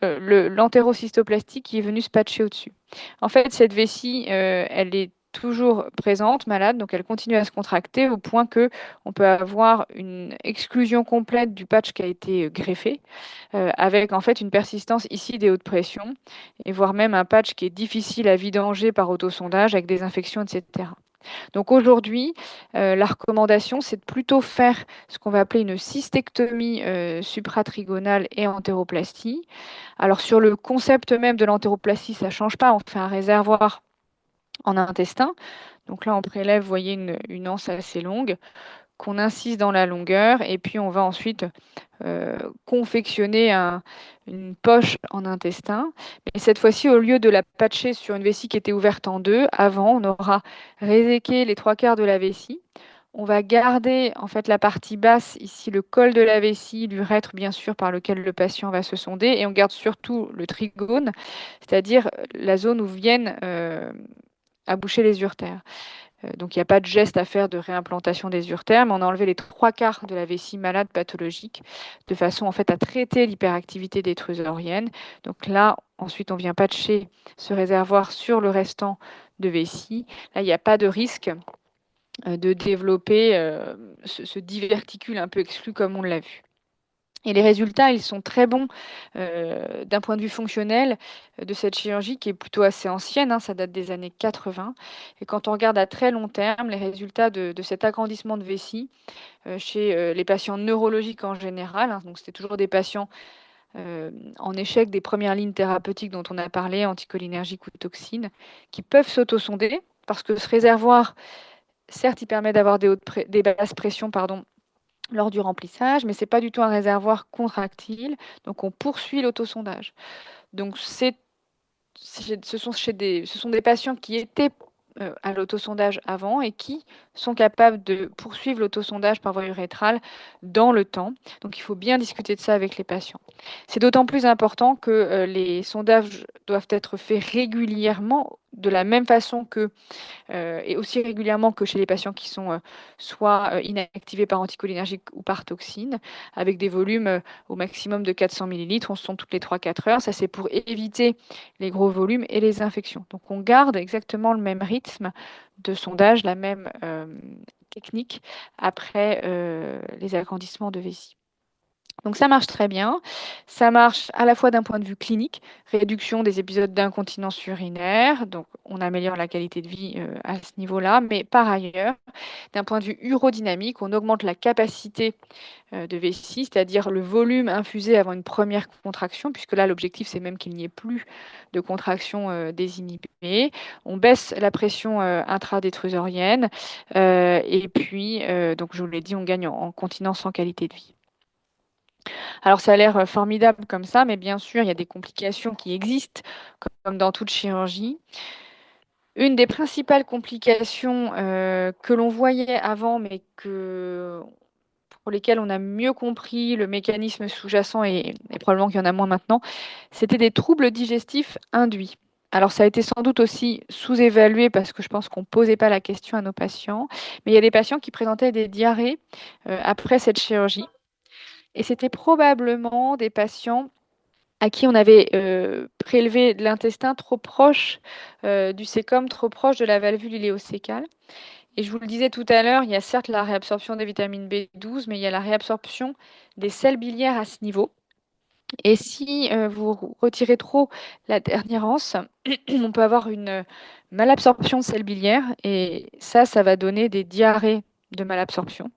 l'entérocystoplastie qui est venue se patcher au-dessus. En fait, cette vessie, elle est toujours présente, malade, donc elle continue à se contracter au point que on peut avoir une exclusion complète du patch qui a été greffé, avec en fait une persistance ici des hauts de pression, et voire même un patch qui est difficile à vidanger par autosondage avec des infections, etc. Donc aujourd'hui, la recommandation, c'est de plutôt faire ce qu'on va appeler une cystectomie supratrigonale et entéroplastie. Alors sur le concept même de l'entéroplastie, ça ne change pas. On fait un réservoir en intestin. Donc là, on prélève, vous voyez, une anse assez longue qu'on incise dans la longueur et puis on va ensuite confectionner une poche en intestin. Mais cette fois-ci, au lieu de la patcher sur une vessie qui était ouverte en deux, avant, on aura réséqué les trois quarts de la vessie. On va garder en fait la partie basse, ici le col de la vessie, l'urètre bien sûr par lequel le patient va se sonder, et on garde surtout le trigone, c'est-à-dire la zone où viennent aboucher les uretères. Donc il n'y a pas de geste à faire de réimplantation des uretères, mais on a enlevé les trois quarts de la vessie malade pathologique de façon en fait à traiter l'hyperactivité détrusorienne. Donc là, ensuite, on vient patcher ce réservoir sur le restant de vessie. Là, il n'y a pas de risque de développer ce diverticule un peu exclu comme on l'a vu. Et les résultats, ils sont très bons d'un point de vue fonctionnel de cette chirurgie qui est plutôt assez ancienne, hein, ça date des années 80. Et quand on regarde à très long terme, les résultats de cet agrandissement de vessie chez les patients neurologiques en général, hein, donc c'était toujours des patients en échec des premières lignes thérapeutiques dont on a parlé, anticholinergiques ou toxines, qui peuvent s'autosonder parce que ce réservoir, certes, il permet d'avoir des basses pressions, pardon, lors du remplissage, mais ce n'est pas du tout un réservoir contractile, donc on poursuit l'autosondage. Donc ce sont des patients qui étaient à l'autosondage avant et qui sont capables de poursuivre l'autosondage par voie urétrale dans le temps. Donc il faut bien discuter de ça avec les patients. C'est d'autant plus important que les sondages doivent être faits régulièrement, de la même façon que et aussi régulièrement que chez les patients qui sont soit inactivés par anticholinergique ou par toxine, avec des volumes au maximum de 400 millilitres. On se sonde toutes les 3-4 heures. Ça, c'est pour éviter les gros volumes et les infections. Donc, on garde exactement le même rythme de sondage, la même technique après les agrandissements de vessie. Donc ça marche très bien. Ça marche à la fois d'un point de vue clinique, réduction des épisodes d'incontinence urinaire, donc on améliore la qualité de vie à ce niveau-là, mais par ailleurs, d'un point de vue urodynamique, on augmente la capacité de vessie, c'est-à-dire le volume infusé avant une première contraction, puisque là l'objectif c'est même qu'il n'y ait plus de contraction désinhibée. On baisse la pression intradétrusorienne et puis, donc je vous l'ai dit, on gagne en continence en qualité de vie. Alors ça a l'air formidable comme ça, mais bien sûr, il y a des complications qui existent, comme dans toute chirurgie. Une des principales complications que l'on voyait avant, mais pour lesquelles on a mieux compris le mécanisme sous-jacent, et probablement qu'il y en a moins maintenant, c'était des troubles digestifs induits. Alors ça a été sans doute aussi sous-évalué parce que je pense qu'on ne posait pas la question à nos patients, mais il y a des patients qui présentaient des diarrhées après cette chirurgie. Et c'était probablement des patients à qui on avait prélevé de l'intestin trop proche du cécum, trop proche de la valvule iléocécale. Et je vous le disais tout à l'heure, il y a certes la réabsorption des vitamines B12, mais il y a la réabsorption des sels biliaires à ce niveau. Et si vous retirez trop la dernière anse, on peut avoir une malabsorption de sels biliaires, et ça va donner des diarrhées de malabsorption.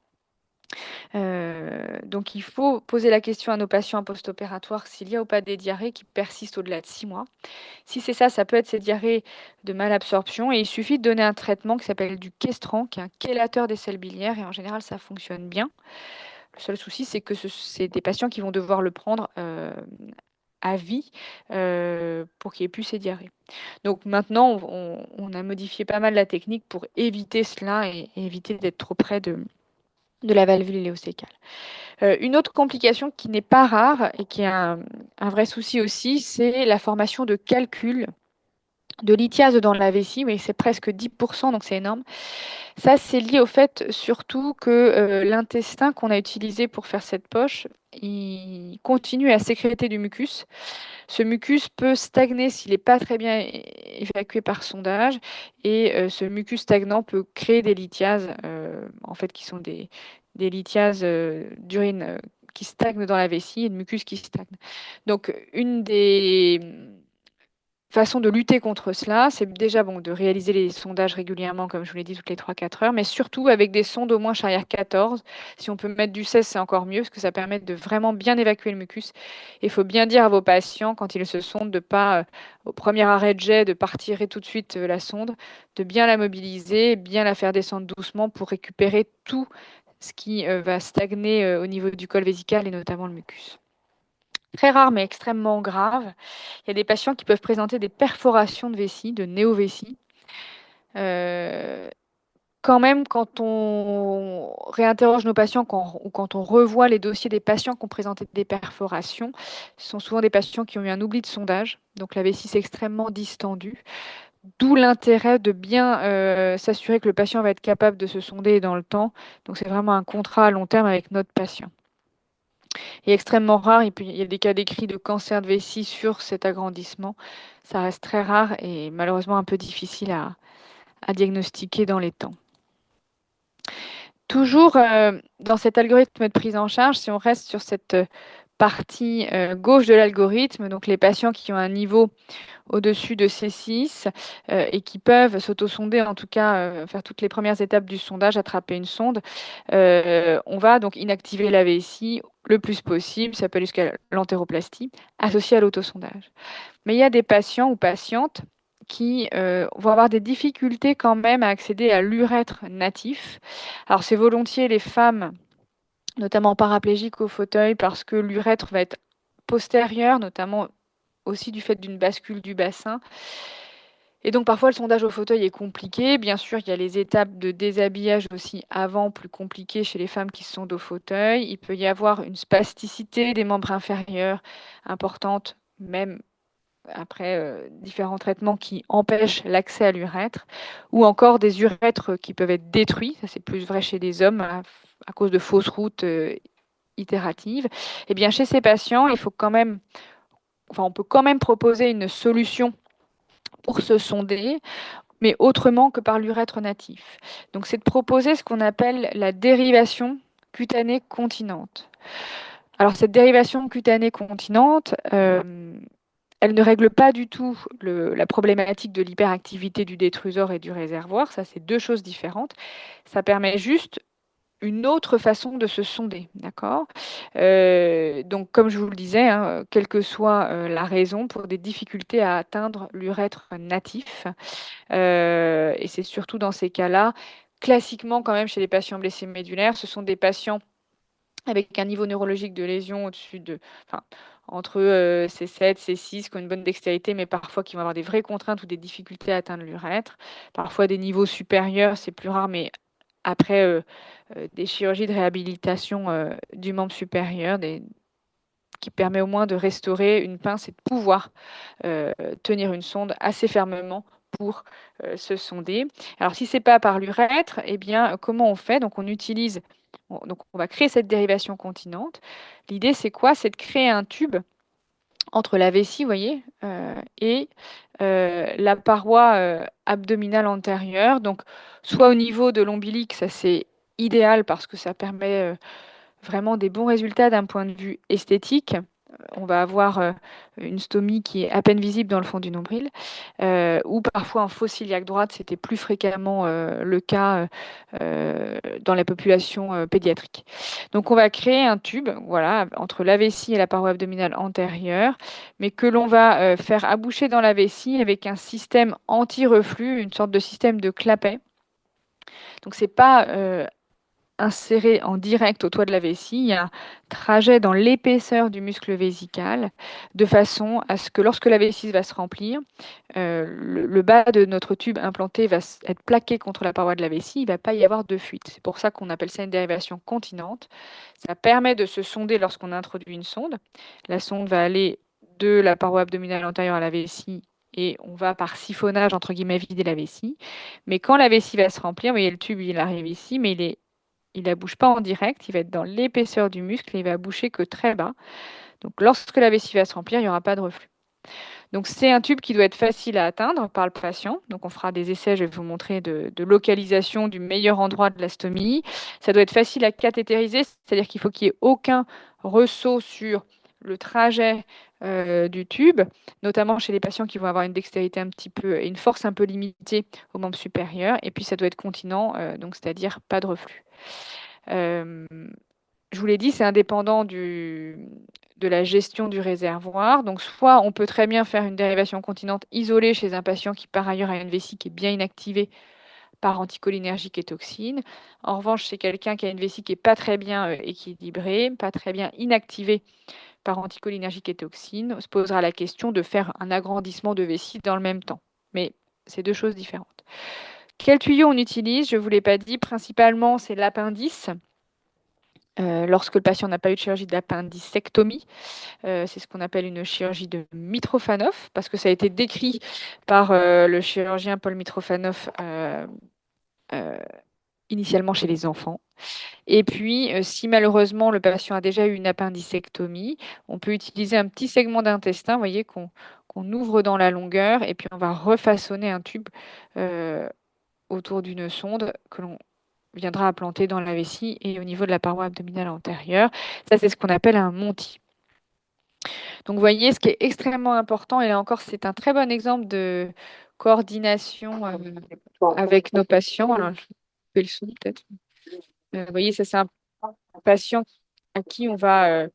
Donc il faut poser la question à nos patients post-opératoires s'il y a ou pas des diarrhées qui persistent au-delà de 6 mois. Si c'est ça, ça peut être ces diarrhées de malabsorption, et il suffit de donner un traitement qui s'appelle du Questran, qui est un chélateur des sels biliaires, et en général ça fonctionne bien. Le seul souci, c'est que c'est des patients qui vont devoir le prendre à vie pour qu'il n'y ait plus ces diarrhées. Donc maintenant, on a modifié pas mal la technique pour éviter cela et éviter d'être trop près de la valvule iléocécale. Une autre complication qui n'est pas rare et qui est un vrai souci aussi, c'est la formation de calculs de lithiase dans la vessie. Oui, c'est presque 10%, donc c'est énorme. Ça, c'est lié au fait surtout que l'intestin qu'on a utilisé pour faire cette poche, il continue à sécréter du mucus. Ce mucus peut stagner s'il n'est pas très bien évacué par sondage, et ce mucus stagnant peut créer des lithiases, en fait, qui sont des lithiases d'urine qui stagnent dans la vessie et de mucus qui stagne. Donc, une des façon de lutter contre cela, c'est déjà bon de réaliser les sondages régulièrement, comme je vous l'ai dit, toutes les 3-4 heures, mais surtout avec des sondes au moins Charrière 14. Si on peut mettre du 16, c'est encore mieux, parce que ça permet de vraiment bien évacuer le mucus. Il faut bien dire à vos patients, quand ils se sondent, de ne pas, au premier arrêt de jet, de pas retirer tout de suite la sonde, de bien la mobiliser, bien la faire descendre doucement pour récupérer tout ce qui va stagner au niveau du col vésical, et notamment le mucus. Très rare, mais extrêmement grave. Il y a des patients qui peuvent présenter des perforations de vessie, de néovessie. Quand même, quand on réinterroge nos patients ou quand on revoit les dossiers des patients qui ont présenté des perforations, ce sont souvent des patients qui ont eu un oubli de sondage. Donc la vessie s'est extrêmement distendue. D'où l'intérêt de bien s'assurer que le patient va être capable de se sonder dans le temps. Donc c'est vraiment un contrat à long terme avec notre patient. Il est extrêmement rare, et puis il y a des cas décrits de cancer de vessie sur cet agrandissement. Ça reste très rare et malheureusement un peu difficile à diagnostiquer dans les temps. Toujours dans cet algorithme de prise en charge, si on reste sur cette partie gauche de l'algorithme, donc les patients qui ont un niveau au-dessus de C6 et qui peuvent s'auto-sonder, en tout cas faire toutes les premières étapes du sondage, attraper une sonde. On va donc inactiver la vessie le plus possible, ça peut aller jusqu'à l'entéroplastie, associée à l'autosondage. Mais il y a des patients ou patientes qui vont avoir des difficultés quand même à accéder à l'urètre natif. Alors c'est volontiers les femmes, notamment paraplégiques au fauteuil, parce que l'urètre va être postérieur, notamment aussi du fait d'une bascule du bassin. Et donc parfois le sondage au fauteuil est compliqué. Bien sûr, il y a les étapes de déshabillage aussi avant, plus compliquées chez les femmes qui sont au fauteuil. Il peut y avoir une spasticité des membres inférieurs importante, même après différents traitements qui empêchent l'accès à l'urètre, ou encore des urètres qui peuvent être détruits. Ça, c'est plus vrai chez des hommes à cause de fausses routes itératives. Eh bien, chez ces patients, il faut quand même, enfin, on peut quand même proposer une solution pour se sonder, mais autrement que par l'urètre natif. Donc, c'est de proposer ce qu'on appelle la dérivation cutanée continente. Alors, cette dérivation cutanée continente, elle ne règle pas du tout la problématique de l'hyperactivité du détrusor et du réservoir. Ça, c'est deux choses différentes. Ça permet juste une autre façon de se sonder, d'accord? Donc, comme je vous le disais, hein, quelle que soit la raison, pour des difficultés à atteindre l'urètre natif, et c'est surtout dans ces cas-là, classiquement quand même chez les patients blessés médulaires, ce sont des patients avec un niveau neurologique de lésion au-dessus de, enfin, entre C7, C6, qui ont une bonne dextérité, mais parfois qui vont avoir des vraies contraintes ou des difficultés à atteindre l'urètre. Parfois des niveaux supérieurs, c'est plus rare, mais après des chirurgies de réhabilitation du membre supérieur, qui permet au moins de restaurer une pince et de pouvoir euh, tenir une sonde assez fermement pour se sonder. Alors, si c'est pas par l'urètre, eh bien, comment on fait? Donc, donc on va créer cette dérivation continente. L'idée, c'est quoi? C'est de créer un tube entre la vessie, vous voyez, et la paroi abdominale antérieure. Donc, soit au niveau de l'ombilic, ça c'est idéal parce que ça permet vraiment des bons résultats d'un point de vue esthétique. On va avoir une stomie qui est à peine visible dans le fond du nombril, ou parfois en fosse iliaque droite, c'était plus fréquemment le cas dans la population pédiatrique. Donc on va créer un tube, voilà, entre la vessie et la paroi abdominale antérieure, mais que l'on va faire aboucher dans la vessie avec un système anti-reflux, une sorte de système de clapet. Donc c'est pas inséré en direct au toit de la vessie, il y a un trajet dans l'épaisseur du muscle vésical, de façon à ce que lorsque la vessie va se remplir, le bas de notre tube implanté va être plaqué contre la paroi de la vessie, il ne va pas y avoir de fuite. C'est pour ça qu'on appelle ça une dérivation continente. Ça permet de se sonder lorsqu'on introduit une sonde. La sonde va aller de la paroi abdominale antérieure à la vessie et on va par siphonnage, entre guillemets, vider la vessie. Mais quand la vessie va se remplir, vous voyez, le tube, il arrive ici, mais il ne bouge pas en direct, il va être dans l'épaisseur du muscle et il va bouger que très bas. Donc lorsque la vessie va se remplir, il n'y aura pas de reflux. Donc c'est un tube qui doit être facile à atteindre par le patient. Donc on fera des essais, je vais vous montrer de localisation du meilleur endroit de la stomie. Ça doit être facile à cathétériser, c'est-à-dire qu'il faut qu'il n'y ait aucun ressaut sur le trajet du tube, notamment chez les patients qui vont avoir une dextérité un petit peu et une force un peu limitée au membre supérieur. Et puis ça doit être continent, donc c'est-à-dire pas de reflux. Euh, je vous l'ai dit, c'est indépendant de la gestion du réservoir. Donc, soit on peut très bien faire une dérivation continente isolée chez un patient qui, par ailleurs, a une vessie qui est bien inactivée par anticholinergique et toxine. En revanche, chez quelqu'un qui a une vessie qui n'est pas très bien équilibrée, pas très bien inactivée par anticholinergique et toxine, on se posera la question de faire un agrandissement de vessie dans le même temps. Mais c'est deux choses différentes. Quel tuyau on utilise? Je ne vous l'ai pas dit. Principalement, c'est l'appendice. Lorsque le patient n'a pas eu de chirurgie d'appendicectomie, c'est ce qu'on appelle une chirurgie de Mitrofanoff, parce que ça a été décrit par le chirurgien Paul Mitrofanoff euh, initialement chez les enfants. Et puis, si malheureusement le patient a déjà eu une appendicectomie, on peut utiliser un petit segment d'intestin, vous voyez, qu'on ouvre dans la longueur, et puis on va refaçonner un tube euh, autour d'une sonde que l'on viendra implanter dans la vessie et au niveau de la paroi abdominale antérieure. Ça, c'est ce qu'on appelle un monti. Donc, vous voyez, ce qui est extrêmement important, et là encore, c'est un très bon exemple de coordination avec nos patients. Alors, je fais le son peut-être. Vous voyez, ça, c'est un patient à qui on va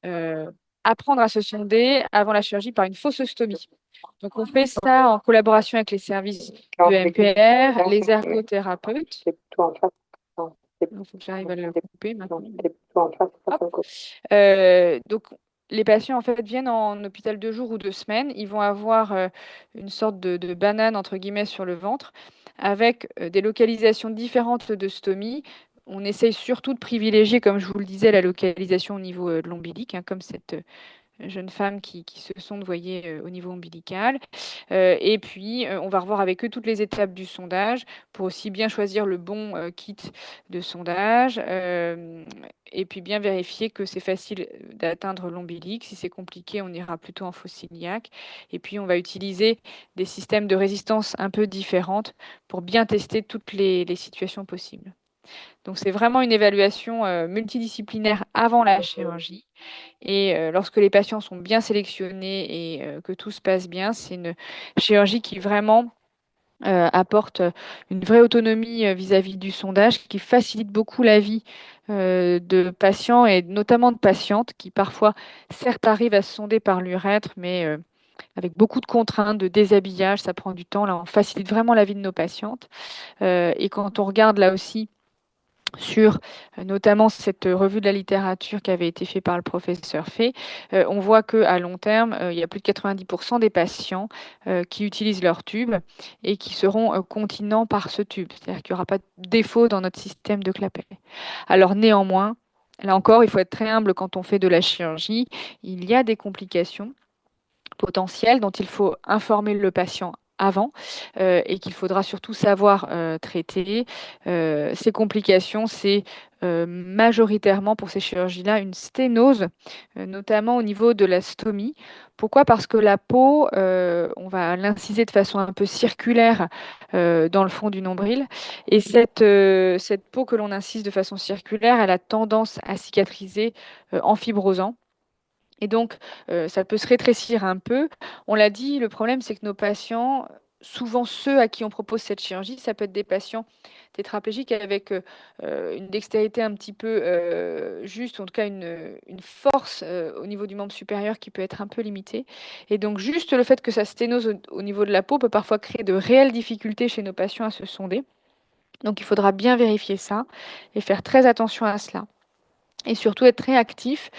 euh, apprendre à se sonder avant la chirurgie par une fausseustomie. Donc, on fait ça en collaboration avec les services de MPR, les ergothérapeutes. Il faut que j'arrive à le couper maintenant. Hop. Donc, les patients en fait viennent en hôpital 2 jours ou 2 semaines. Ils vont avoir une sorte de banane entre guillemets sur le ventre avec des localisations différentes de stomie. On essaye surtout de privilégier, comme je vous le disais, la localisation au niveau de l'ombilic, hein, comme cette jeunes femmes qui se sondent, vous voyez, au niveau ombilical. Et puis, on va revoir avec eux toutes les étapes du sondage pour aussi bien choisir le bon kit de sondage et puis bien vérifier que c'est facile d'atteindre l'ombilic. Si c'est compliqué, on ira plutôt en fosse iliaque. Et puis, on va utiliser des systèmes de résistance un peu différentes pour bien tester toutes les situations possibles. Donc c'est vraiment une évaluation multidisciplinaire avant la chirurgie. Et lorsque les patients sont bien sélectionnés et que tout se passe bien, c'est une chirurgie qui vraiment apporte une vraie autonomie vis-à-vis du sondage, qui facilite beaucoup la vie de patients et notamment de patientes qui parfois, certes, arrivent à se sonder par l'urètre, mais avec beaucoup de contraintes, de déshabillage, ça prend du temps. Là, on facilite vraiment la vie de nos patientes. Et quand on regarde là aussi sur notamment cette revue de la littérature qui avait été faite par le professeur Fay, on voit qu'à long terme, il y a plus de 90% des patients qui utilisent leur tube et qui seront continents par ce tube. C'est-à-dire qu'il n'y aura pas de défaut dans notre système de clapet. Alors néanmoins, là encore, il faut être très humble quand on fait de la chirurgie. Il y a des complications potentiels dont il faut informer le patient avant et qu'il faudra surtout savoir traiter. Ces complications, c'est majoritairement pour ces chirurgies-là une sténose, notamment au niveau de la stomie. Pourquoi? Parce que la peau, on va l'inciser de façon un peu circulaire dans le fond du nombril. Et cette peau que l'on incise de façon circulaire, elle a tendance à cicatriser en fibrosant. Et donc, ça peut se rétrécir un peu. On l'a dit, le problème, c'est que nos patients, souvent ceux à qui on propose cette chirurgie, ça peut être des patients tétraplégiques avec une dextérité un petit peu juste, en tout cas une force au niveau du membre supérieur qui peut être un peu limitée. Et donc, juste le fait que ça sténose au niveau de la peau peut parfois créer de réelles difficultés chez nos patients à se sonder. Donc, il faudra bien vérifier ça et faire très attention à cela. Et surtout être très actif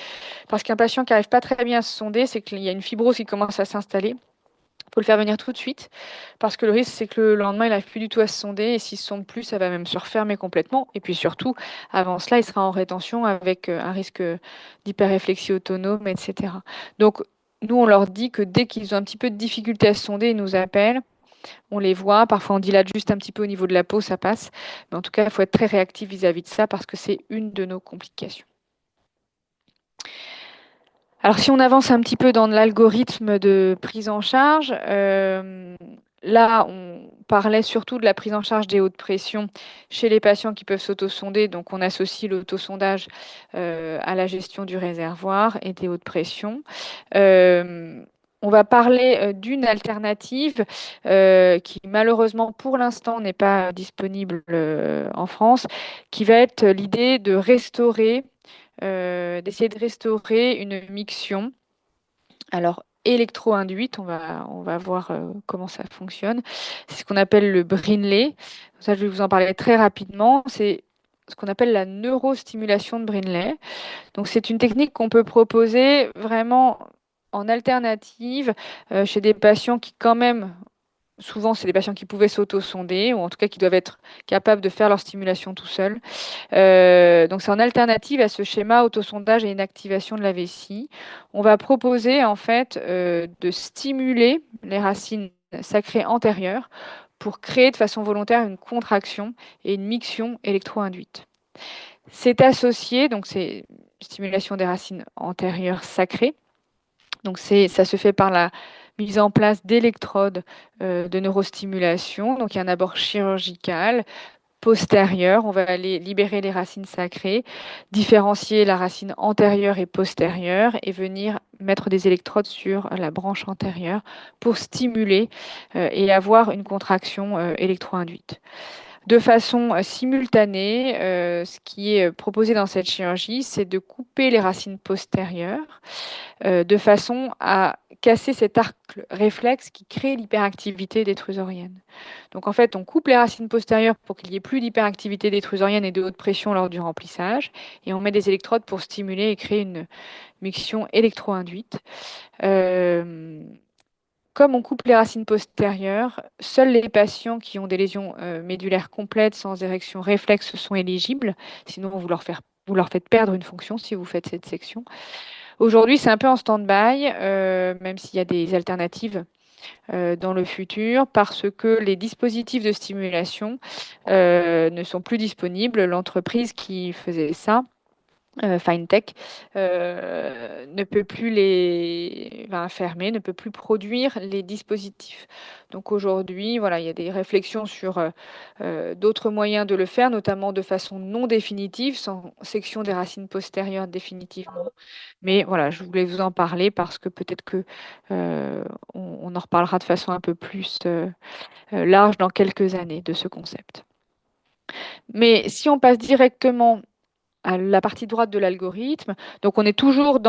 parce qu'un patient qui n'arrive pas très bien à se sonder, c'est qu'il y a une fibrose qui commence à s'installer. Il faut le faire venir tout de suite parce que le risque, c'est que le lendemain, il n'arrive plus du tout à se sonder. Et s'il ne se sonde plus, ça va même se refermer complètement. Et puis surtout, avant cela, il sera en rétention avec un risque d'hyperréflexie autonome, etc. Donc, nous, on leur dit que dès qu'ils ont un petit peu de difficulté à se sonder, ils nous appellent. On les voit. Parfois, on dilate juste un petit peu au niveau de la peau, ça passe. Mais en tout cas, il faut être très réactif vis-à-vis de ça parce que c'est une de nos complications. Alors, si on avance un petit peu dans l'algorithme de prise en charge, là, on parlait surtout de la prise en charge des hautes pressions chez les patients qui peuvent s'autosonder. Donc, on associe l'autosondage à la gestion du réservoir et des hautes pressions. On va parler d'une alternative qui, malheureusement, pour l'instant, n'est pas disponible en France, qui va être l'idée de restaurer d'essayer de restaurer une miction. Alors, électro-induite, on va voir comment ça fonctionne. C'est ce qu'on appelle le Brinley. Ça, je vais vous en parler très rapidement. C'est ce qu'on appelle la neurostimulation de Brinley. Donc, c'est une technique qu'on peut proposer vraiment en alternative chez des patients qui, quand même, souvent, c'est des patients qui pouvaient s'auto-sonder, ou en tout cas qui doivent être capables de faire leur stimulation tout seuls. Donc c'est en alternative à ce schéma autosondage et inactivation de la vessie. On va proposer en fait de stimuler les racines sacrées antérieures pour créer de façon volontaire une contraction et une miction électro-induite. C'est associé, donc c'est stimulation des racines antérieures sacrées. Donc ça se fait par la mise en place d'électrodes de neurostimulation. Donc il y a un abord chirurgical postérieure. On va aller libérer les racines sacrées, différencier la racine antérieure et postérieure et venir mettre des électrodes sur la branche antérieure pour stimuler et avoir une contraction électro-induite. De façon simultanée, ce qui est proposé dans cette chirurgie, c'est de couper les racines postérieures de façon à casser cet arc réflexe qui crée l'hyperactivité détrusorienne. Donc en fait, on coupe les racines postérieures pour qu'il n'y ait plus d'hyperactivité détrusorienne et de haute pression lors du remplissage, et on met des électrodes pour stimuler et créer une miction électro-induite. Comme on coupe les racines postérieures, seuls les patients qui ont des lésions médulaires complètes sans érection réflexe sont éligibles. Sinon, vous leur faites perdre une fonction si vous faites cette section. Aujourd'hui, c'est un peu en stand-by, même s'il y a des alternatives dans le futur, parce que les dispositifs de stimulation ne sont plus disponibles. L'entreprise qui faisait ça FineTech, ne peut plus fermer, ne peut plus produire les dispositifs. Donc aujourd'hui, voilà, il y a des réflexions sur d'autres moyens de le faire, notamment de façon non définitive, sans section des racines postérieures définitivement. Mais voilà, je voulais vous en parler parce que peut-être que on en reparlera de façon un peu plus large dans quelques années de ce concept. Mais si on passe directement à la partie droite de l'algorithme. Donc, on est toujours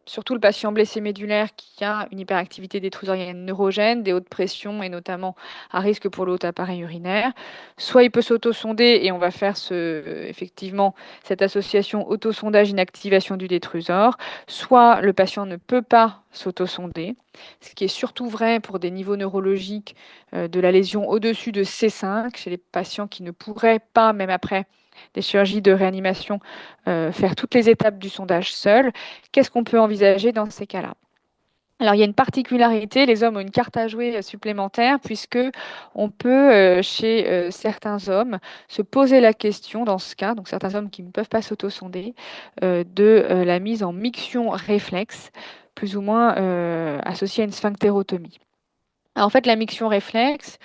surtout le patient blessé médulaire qui a une hyperactivité détrusorienne neurogène, des hautes pressions et notamment à risque pour le haut appareil urinaire. Soit il peut s'auto-sonder et on va faire effectivement cette association auto-sondage-inactivation du détrusor. Soit le patient ne peut pas s'auto-sonder, ce qui est surtout vrai pour des niveaux neurologiques de la lésion au-dessus de C5 chez les patients qui ne pourraient pas, même après des chirurgies de réanimation, faire toutes les étapes du sondage seul. Qu'est-ce qu'on peut envisager dans ces cas-là? Alors, il y a une particularité, les hommes ont une carte à jouer supplémentaire, puisque on peut, chez certains hommes, se poser la question, dans ce cas, donc certains hommes qui ne peuvent pas s'auto-sonder, de la mise en miction réflexe, plus ou moins associée à une sphinctérotomie. Alors, en fait, la miction réflexe,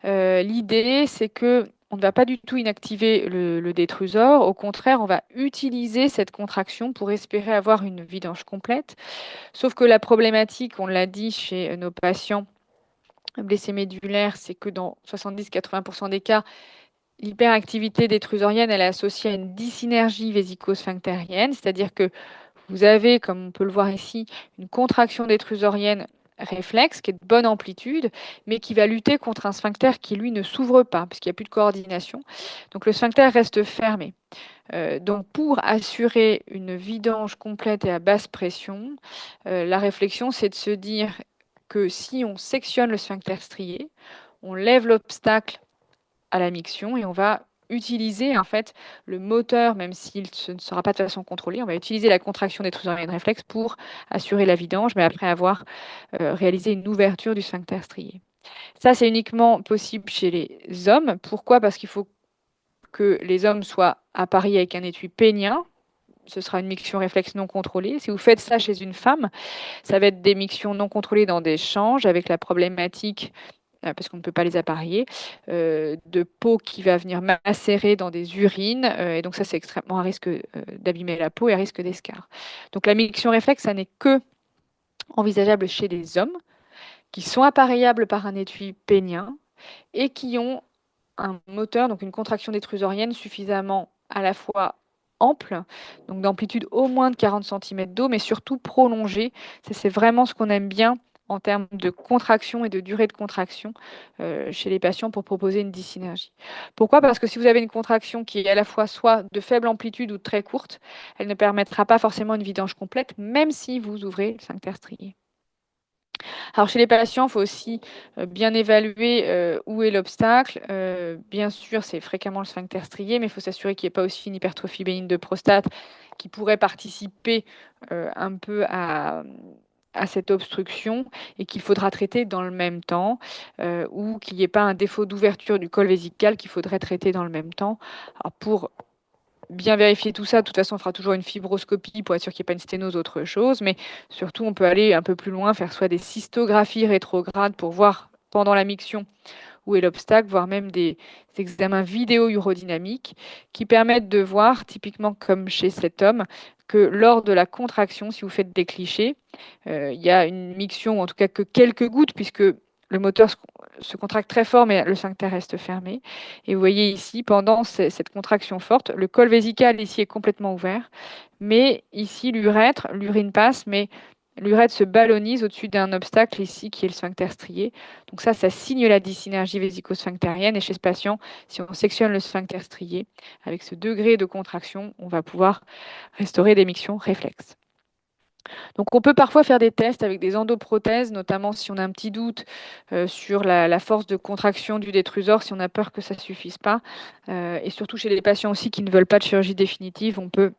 l'idée, c'est que on ne va pas du tout inactiver le détrusor. Au contraire, on va utiliser cette contraction pour espérer avoir une vidange complète. Sauf que la problématique, on l'a dit chez nos patients blessés médulaires, c'est que dans 70-80% des cas, l'hyperactivité détrusorienne, elle est associée à une dysynergie vésico-sphinctérienne, c'est-à-dire que vous avez, comme on peut le voir ici, une contraction détrusorienne réflexe qui est de bonne amplitude, mais qui va lutter contre un sphincter qui, lui, ne s'ouvre pas, parce qu'il n'y a plus de coordination. Donc le sphincter reste fermé. Donc pour assurer une vidange complète et à basse pression, la réflexion, c'est de se dire que si on sectionne le sphincter strié, on lève l'obstacle à la miction et on va utiliser en fait le moteur, même s'il ne sera pas de façon contrôlée, on va utiliser la contraction des trésoriers de réflexe pour assurer la vidange, mais après avoir réalisé une ouverture du sphincter strié. Ça, c'est uniquement possible chez les hommes. Pourquoi? Parce qu'il faut que les hommes soient appareillés avec un étui pénien. Ce sera une miction réflexe non contrôlée. Si vous faites ça chez une femme, ça va être des mictions non contrôlées dans des changes avec la problématique parce qu'on ne peut pas les appareiller, de peau qui va venir macérer dans des urines. Et donc ça, c'est extrêmement à risque d'abîmer la peau et à risque d'escarre. Donc la miction réflexe, ça n'est que envisageable chez les hommes qui sont appareillables par un étui pénien et qui ont un moteur, donc une contraction détrusorienne suffisamment à la fois ample, donc d'amplitude au moins de 40 cm d'eau, mais surtout prolongée. C'est vraiment ce qu'on aime bien en termes de contraction et de durée de contraction chez les patients pour proposer une dysynergie. Pourquoi? Parce que si vous avez une contraction qui est à la fois soit de faible amplitude ou très courte, elle ne permettra pas forcément une vidange complète, même si vous ouvrez le sphincter strié. Alors chez les patients, il faut aussi bien évaluer où est l'obstacle. Bien sûr, c'est fréquemment le sphincter strié, mais il faut s'assurer qu'il n'y ait pas aussi une hypertrophie bénigne de prostate qui pourrait participer un peu à cette obstruction et qu'il faudra traiter dans le même temps, ou qu'il n'y ait pas un défaut d'ouverture du col vésical qu'il faudrait traiter dans le même temps. Alors pour bien vérifier tout ça. De toute façon, on fera toujours une fibroscopie pour être sûr qu'il n'y ait pas une sténose ou autre chose. Mais surtout, on peut aller un peu plus loin, faire soit des cystographies rétrogrades pour voir pendant la miction où est l'obstacle, voire même des examens vidéo urodynamiques qui permettent de voir, typiquement comme chez cet homme, que lors de la contraction, si vous faites des clichés, il y a une miction, ou en tout cas que quelques gouttes, puisque le moteur se contracte très fort, mais le sphincter reste fermé. Et vous voyez ici, pendant cette contraction forte, le col vésical ici est complètement ouvert, mais ici l'urètre, l'urine passe, mais l'urètre se ballonise au-dessus d'un obstacle ici qui est le sphincter strié. Donc ça signe la dysynergie vésico-sphinctérienne. Et chez ce patient, si on sectionne le sphincter strié, avec ce degré de contraction, on va pouvoir restaurer des mictions réflexes. Donc on peut parfois faire des tests avec des endoprothèses, notamment si on a un petit doute sur la force de contraction du détrusor, si on a peur que ça ne suffise pas. Et surtout chez les patients aussi qui ne veulent pas de chirurgie définitive, on peut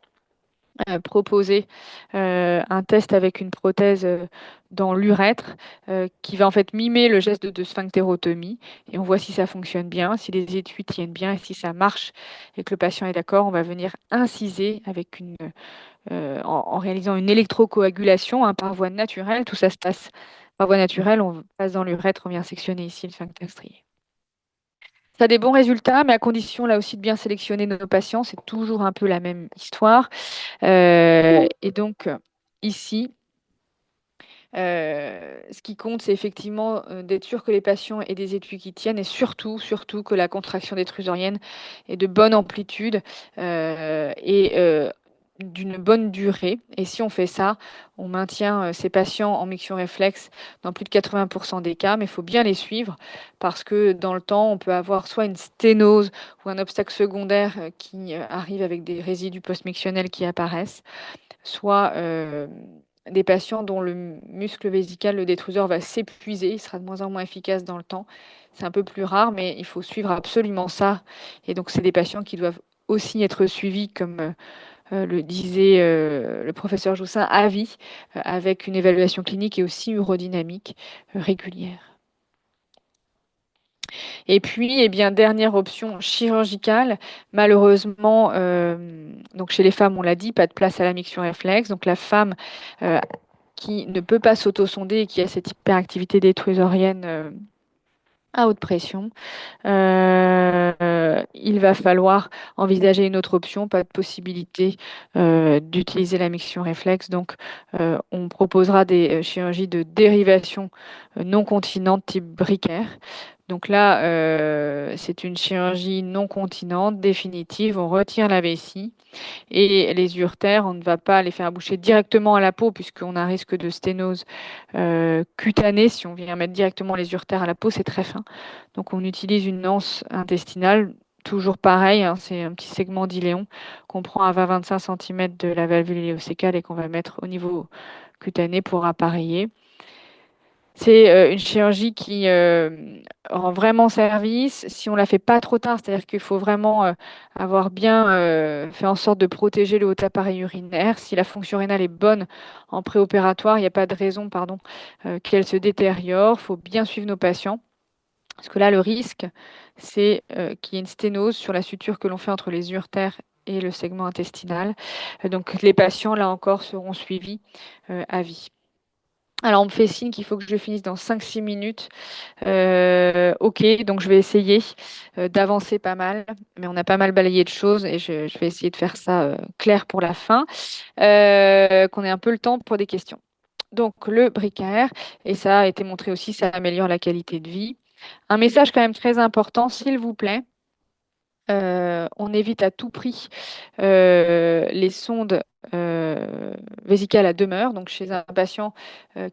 proposer un test avec une prothèse dans l'urètre qui va en fait mimer le geste de sphinctérotomie et on voit si ça fonctionne bien, si les étuis tiennent bien et si ça marche et que le patient est d'accord, on va venir inciser avec en réalisant une électrocoagulation par voie naturelle. Tout ça se passe par voie naturelle, on passe dans l'urètre, on vient sectionner ici le sphincter strié. Ça a des bons résultats, mais à condition là aussi de bien sélectionner nos patients, c'est toujours un peu la même histoire. Et donc, ici, ce qui compte, c'est effectivement d'être sûr que les patients aient des étuis qui tiennent et surtout, surtout que la contraction détrusorienne est de bonne amplitude et d'une bonne durée. Et si on fait ça, on maintient ces patients en miction réflexe dans plus de 80% des cas, mais il faut bien les suivre parce que dans le temps, on peut avoir soit une sténose ou un obstacle secondaire qui arrive avec des résidus post-mictionnels qui apparaissent, soit des patients dont le muscle vésical, le détruseur, va s'épuiser, il sera de moins en moins efficace dans le temps. C'est un peu plus rare, mais il faut suivre absolument ça. Et donc, c'est des patients qui doivent aussi être suivis, comme le disait le professeur Joussin, à vie, avec une évaluation clinique et aussi urodynamique régulière. Et puis, eh bien, dernière option chirurgicale, malheureusement, donc chez les femmes, on l'a dit, pas de place à la miction réflexe. Donc la femme euh, qui ne peut pas s'autosonder et qui a cette hyperactivité détrusorienne à haute pression, il va falloir envisager une autre option, pas de possibilité d'utiliser la miction réflexe. Donc, on proposera des chirurgies de dérivation non continente type Bricaire. Donc là, c'est une chirurgie non continente définitive. On retire la vessie et les uretères, on ne va pas les faire boucher directement à la peau puisqu'on a un risque de sténose cutanée. Si on vient mettre directement les uretères à la peau, c'est très fin. Donc on utilise une anse intestinale, toujours pareil, hein, c'est un petit segment d'iléon qu'on prend à 20-25 cm de la valvule iléosécale et qu'on va mettre au niveau cutané pour appareiller. C'est une chirurgie qui rend vraiment service si on la fait pas trop tard, c'est-à-dire qu'il faut vraiment avoir bien fait en sorte de protéger le haut appareil urinaire. Si la fonction rénale est bonne en préopératoire, il n'y a pas de raison, pardon, qu'elle se détériore. Il faut bien suivre nos patients. Parce que là, le risque, c'est qu'il y ait une sténose sur la suture que l'on fait entre les uretères et le segment intestinal. Donc les patients, là encore, seront suivis à vie. Alors, on me fait signe qu'il faut que je finisse dans 5-6 minutes. Ok, donc je vais essayer d'avancer pas mal, mais on a pas mal balayé de choses et je vais essayer de faire ça clair pour la fin, qu'on ait un peu le temps pour des questions. Donc, le briquet, et ça a été montré aussi, ça améliore la qualité de vie. Un message quand même très important, s'il vous plaît. On évite à tout prix les sondes vésicales à demeure. Donc chez un patient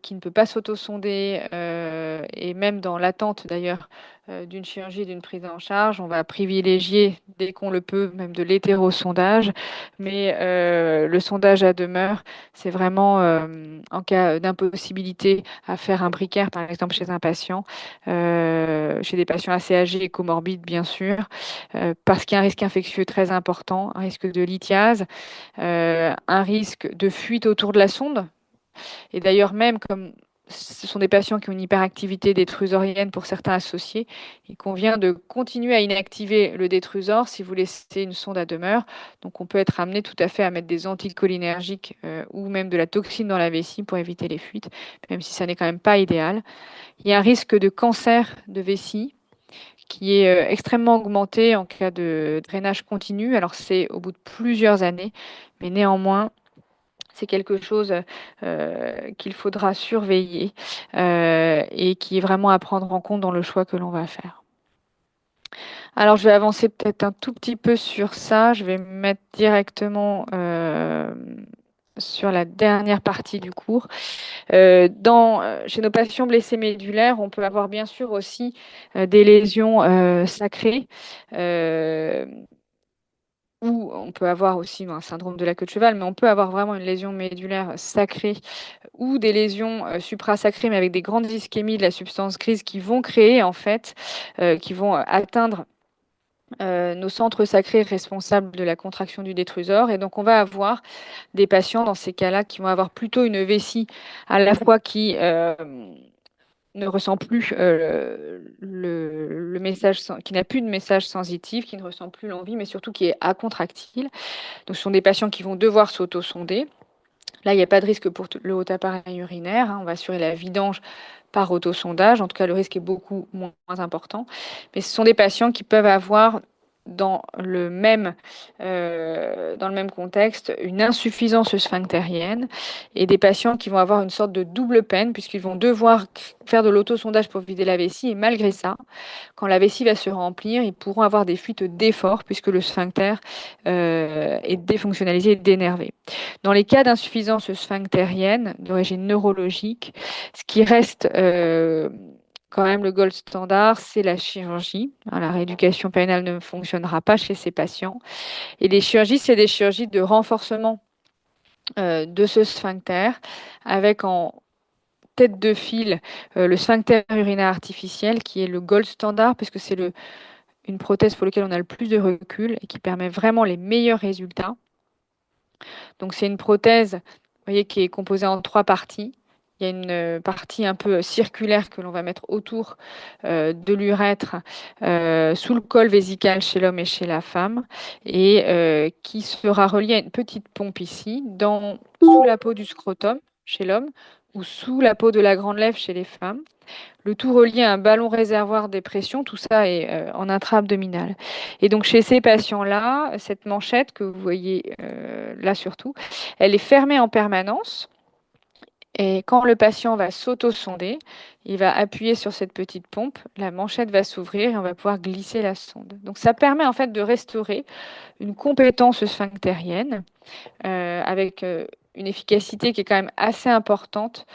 qui ne peut pas s'autosonder et même dans l'attente d'ailleurs d'une chirurgie, d'une prise en charge, on va privilégier dès qu'on le peut même de l'hétérosondage. Mais le sondage à demeure, c'est vraiment en cas d'impossibilité à faire un briquet, par exemple chez un patient, chez des patients assez âgés et comorbides bien sûr parce qu'il y a un risque infectieux très important, un risque de lithiase, un risque de fuite autour de la sonde. Et d'ailleurs, même comme ce sont des patients qui ont une hyperactivité détrusorienne pour certains associés, il convient de continuer à inactiver le détrusor si vous laissez une sonde à demeure. Donc on peut être amené tout à fait à mettre des anticholinergiques ou même de la toxine dans la vessie pour éviter les fuites, même si ça n'est quand même pas idéal. Il y a un risque de cancer de vessie qui est extrêmement augmenté en cas de drainage continu. Alors c'est au bout de plusieurs années, mais néanmoins, c'est quelque chose qu'il faudra surveiller et qui est vraiment à prendre en compte dans le choix que l'on va faire. Alors je vais avancer peut-être un tout petit peu sur ça. Je vais me mettre directement sur la dernière partie du cours. Chez nos patients blessés médulaires, on peut avoir bien sûr aussi des lésions sacrées. Ou on peut avoir aussi un syndrome de la queue de cheval, mais on peut avoir vraiment une lésion médulaire sacrée ou des lésions suprasacrées, mais avec des grandes ischémies de la substance grise qui vont créer, en fait, qui vont atteindre nos centres sacrés responsables de la contraction du détrusor. Et donc, on va avoir des patients dans ces cas-là qui vont avoir plutôt une vessie à la fois qui ne ressent plus le message, qui n'a plus de message sensitif, qui ne ressent plus l'envie, mais surtout qui est acontractile. Donc, ce sont des patients qui vont devoir s'auto-sonder. Là, il n'y a pas de risque pour le haut appareil urinaire, hein. On va assurer la vidange par autosondage. En tout cas, le risque est beaucoup moins important. Mais ce sont des patients qui peuvent avoir dans le même contexte une insuffisance sphinctérienne et des patients qui vont avoir une sorte de double peine puisqu'ils vont devoir faire de l'autosondage pour vider la vessie et malgré ça, quand la vessie va se remplir, ils pourront avoir des fuites d'effort puisque le sphincter est défonctionnalisé et dénervé. Dans les cas d'insuffisance sphinctérienne d'origine neurologique, ce qui reste quand même le gold standard, c'est la chirurgie. Hein, la rééducation périnale ne fonctionnera pas chez ces patients. Et les chirurgies, c'est des chirurgies de renforcement de ce sphincter avec en tête de fil le sphincter urinaire artificiel qui est le gold standard puisque c'est une prothèse pour laquelle on a le plus de recul et qui permet vraiment les meilleurs résultats. Donc c'est une prothèse, vous voyez, qui est composée en trois parties. Il y a une partie un peu circulaire que l'on va mettre autour de l'urètre, sous le col vésical chez l'homme et chez la femme, et qui sera reliée à une petite pompe ici, sous la peau du scrotum chez l'homme, ou sous la peau de la grande lèvre chez les femmes. Le tout relié à un ballon réservoir des pressions, tout ça est en intra-abdominal. Et donc chez ces patients-là, cette manchette que vous voyez là surtout, elle est fermée en permanence. Et quand le patient va s'auto-sonder, il va appuyer sur cette petite pompe, la manchette va s'ouvrir et on va pouvoir glisser la sonde. Donc ça permet en fait de restaurer une compétence sphinctérienne avec une efficacité qui est quand même assez importante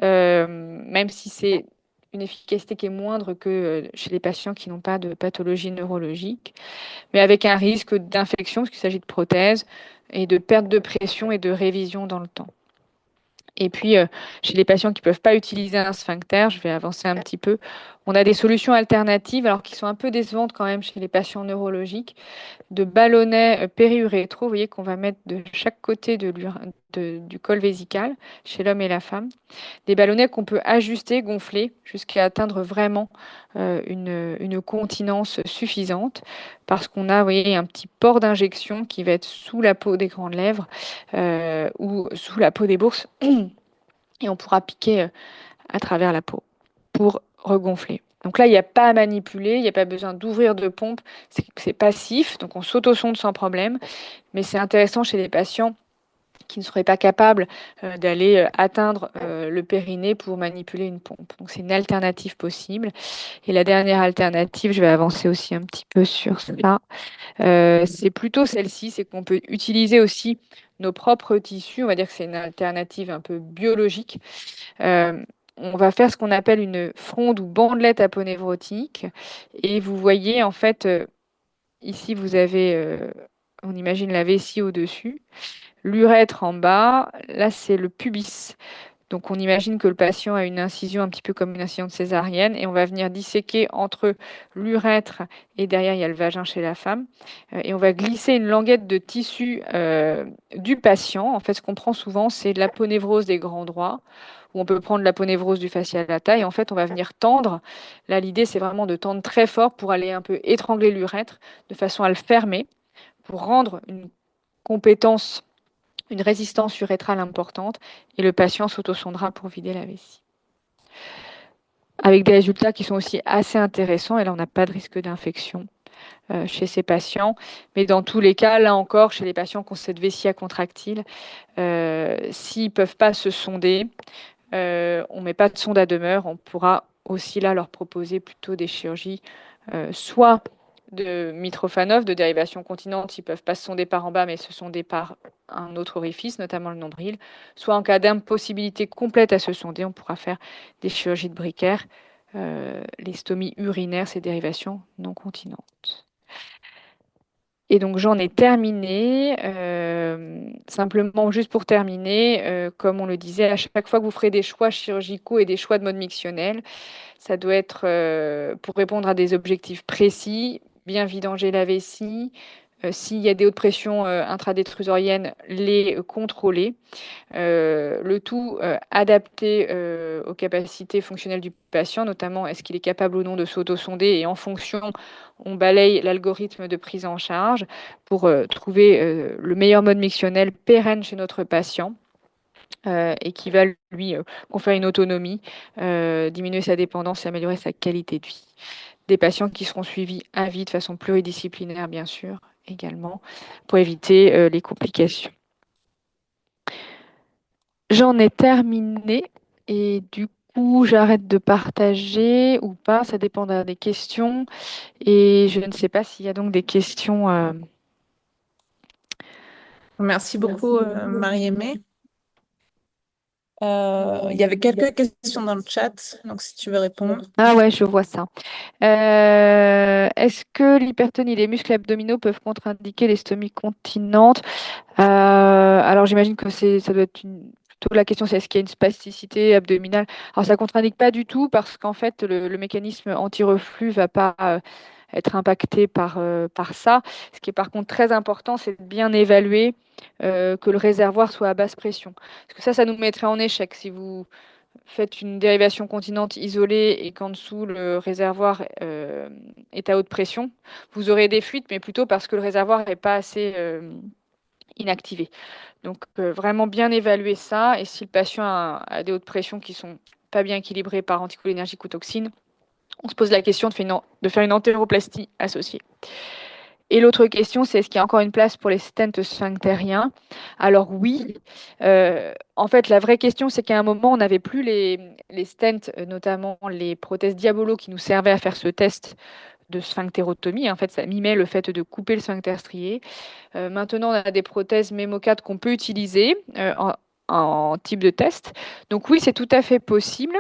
même si c'est une efficacité qui est moindre que chez les patients qui n'ont pas de pathologie neurologique, mais avec un risque d'infection, parce qu'il s'agit de prothèses, et de perte de pression et de révision dans le temps. Et puis, chez les patients qui ne peuvent pas utiliser un sphincter, je vais avancer un petit peu, on a des solutions alternatives, alors qui sont un peu décevantes quand même chez les patients neurologiques, de ballonnets périurétraux, vous voyez, qu'on va mettre de chaque côté du col vésical, chez l'homme et la femme. Des ballonnets qu'on peut ajuster, gonfler, jusqu'à atteindre vraiment une continence suffisante, parce qu'on a, vous voyez, un petit port d'injection qui va être sous la peau des grandes lèvres ou sous la peau des bourses, et on pourra piquer à travers la peau pour regonfler. Donc là, il n'y a pas à manipuler, il n'y a pas besoin d'ouvrir de pompe, c'est passif, donc on s'auto-sonde sans problème, mais c'est intéressant chez les patients qui ne seraient pas capables d'aller atteindre le périnée pour manipuler une pompe. Donc c'est une alternative possible. Et la dernière alternative, je vais avancer aussi un petit peu sur ça, c'est plutôt celle-ci, c'est qu'on peut utiliser aussi nos propres tissus. On va dire que c'est une alternative un peu biologique. Euh, on va faire ce qu'on appelle une fronde ou bandelette aponévrotique. Et vous voyez, en fait, ici, vous avez, on imagine la vessie au-dessus, l'urètre en bas. Là, c'est le pubis. Donc, on imagine que le patient a une incision un petit peu comme une incision de césarienne et on va venir disséquer entre l'urètre et derrière, il y a le vagin chez la femme. Et on va glisser une languette de tissu du patient. En fait, ce qu'on prend souvent, c'est de l'aponévrose des grands droits ou on peut prendre l'aponévrose du fascial lata et en fait, on va venir tendre. Là, l'idée, c'est vraiment de tendre très fort pour aller un peu étrangler l'urètre de façon à le fermer pour rendre une compétence une résistance urétrale importante et le patient s'autosondera pour vider la vessie. Avec des résultats qui sont aussi assez intéressants, et là on n'a pas de risque d'infection chez ces patients, mais dans tous les cas, là encore, chez les patients qui ont cette vessie acontractile, s'ils ne peuvent pas se sonder, on ne met pas de sonde à demeure, on pourra aussi là leur proposer plutôt des chirurgies, soit de Mitrofanov, de dérivation continente, ils ne peuvent pas se sonder par en bas, mais se sonder par un autre orifice, notamment le nombril. Soit en cas d'impossibilité complète à se sonder, on pourra faire des chirurgies de Bricker, les stomies urinaires, ces dérivations non continentes. Et donc j'en ai terminé. Simplement, juste pour terminer, comme on le disait, à chaque fois que vous ferez des choix chirurgicaux et des choix de mode mictionnel, ça doit être pour répondre à des objectifs précis, bien vidanger la vessie. S'il y a des hautes pressions intradétrusoriennes, les contrôler. Le tout adapté aux capacités fonctionnelles du patient, notamment est-ce qu'il est capable ou non de s'auto-sonder, et en fonction, on balaye l'algorithme de prise en charge pour trouver le meilleur mode mictionnel pérenne chez notre patient. Et qui va lui conférer une autonomie, diminuer sa dépendance et améliorer sa qualité de vie. Des patients qui seront suivis à vie de façon pluridisciplinaire, bien sûr, également, pour éviter les complications. J'en ai terminé et du coup, j'arrête de partager ou pas, ça dépendra des questions. Et je ne sais pas s'il y a donc des questions. Merci beaucoup, Marie-Aimée. Il y avait quelques questions dans le chat, donc si tu veux répondre. Ah ouais, je vois ça. Est-ce que l'hypertonie des muscles abdominaux peuvent contre-indiquer l'estomie continente? Alors j'imagine que ça doit être plutôt la question, c'est est-ce qu'il y a une spasticité abdominale? Alors ça contre-indique pas du tout parce qu'en fait le mécanisme anti-reflux va pas être impacté par ça. Ce qui est par contre très important, c'est de bien évaluer que le réservoir soit à basse pression. Parce que ça nous mettrait en échec si vous faites une dérivation continente isolée et qu'en dessous le réservoir est à haute pression. Vous aurez des fuites, mais plutôt parce que le réservoir n'est pas assez inactivé. Donc vraiment bien évaluer ça. Et si le patient a des hautes pressions qui sont pas bien équilibrées par anticholinergique ou toxine, on se pose la question de faire une entéroplastie associée. Et l'autre question, c'est est-ce qu'il y a encore une place pour les stents sphinctériens? Alors oui. En fait, la vraie question, c'est qu'à un moment, on n'avait plus les stents, notamment les prothèses Diabolo qui nous servaient à faire ce test de sphinctérotomie. En fait, ça mimait le fait de couper le sphincter strié. Maintenant, on a des prothèses Memo 4 qu'on peut utiliser en type de test. Donc oui, c'est tout à fait possible.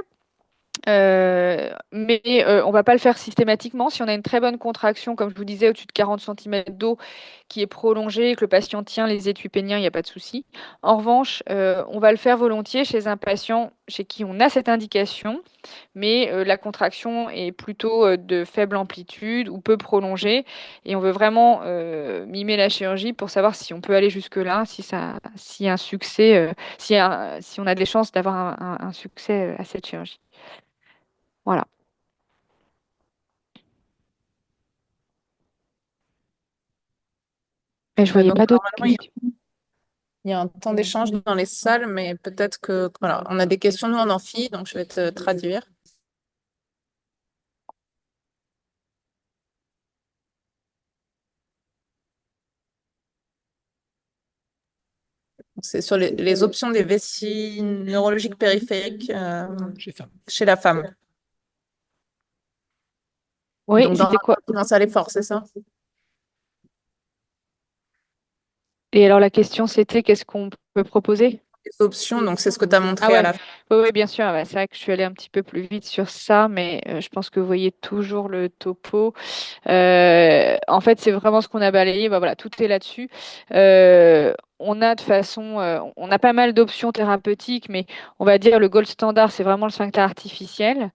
Mais on ne va pas le faire systématiquement. Si on a une très bonne contraction, comme je vous disais, au-dessus de 40 cm d'eau qui est prolongée et que le patient tient les étuis péniens, il n'y a pas de souci. En revanche, on va le faire volontiers chez un patient chez qui on a cette indication, mais la contraction est plutôt de faible amplitude ou peu prolongée. Et on veut vraiment mimer la chirurgie pour savoir si on peut aller jusque-là, si un succès, si on a des chances d'avoir un succès à cette chirurgie. Voilà. Et je voyais Donc, pas d'autres normalement, questions. il y a un temps d'échange dans les salles, mais peut-être que, voilà, on a des questions, nous, en amphi, donc je vais te traduire. C'est sur les options des vessies neurologiques périphériques chez la femme. Oui, Donc, c'était quoi? dans salle effort, c'est ça? Et alors la question c'était qu'est-ce qu'on peut proposer? Les options, donc c'est ce que tu as Ah montré à ouais, la fin. oui, oui, bien sûr. Ouais, c'est vrai que je suis allée un petit peu plus vite sur ça, mais je pense que vous voyez toujours le topo. En fait, c'est vraiment ce qu'on a balayé. Bah, voilà, tout est là-dessus. On a pas mal d'options thérapeutiques, mais on va dire le gold standard, c'est vraiment le sphincter artificiel.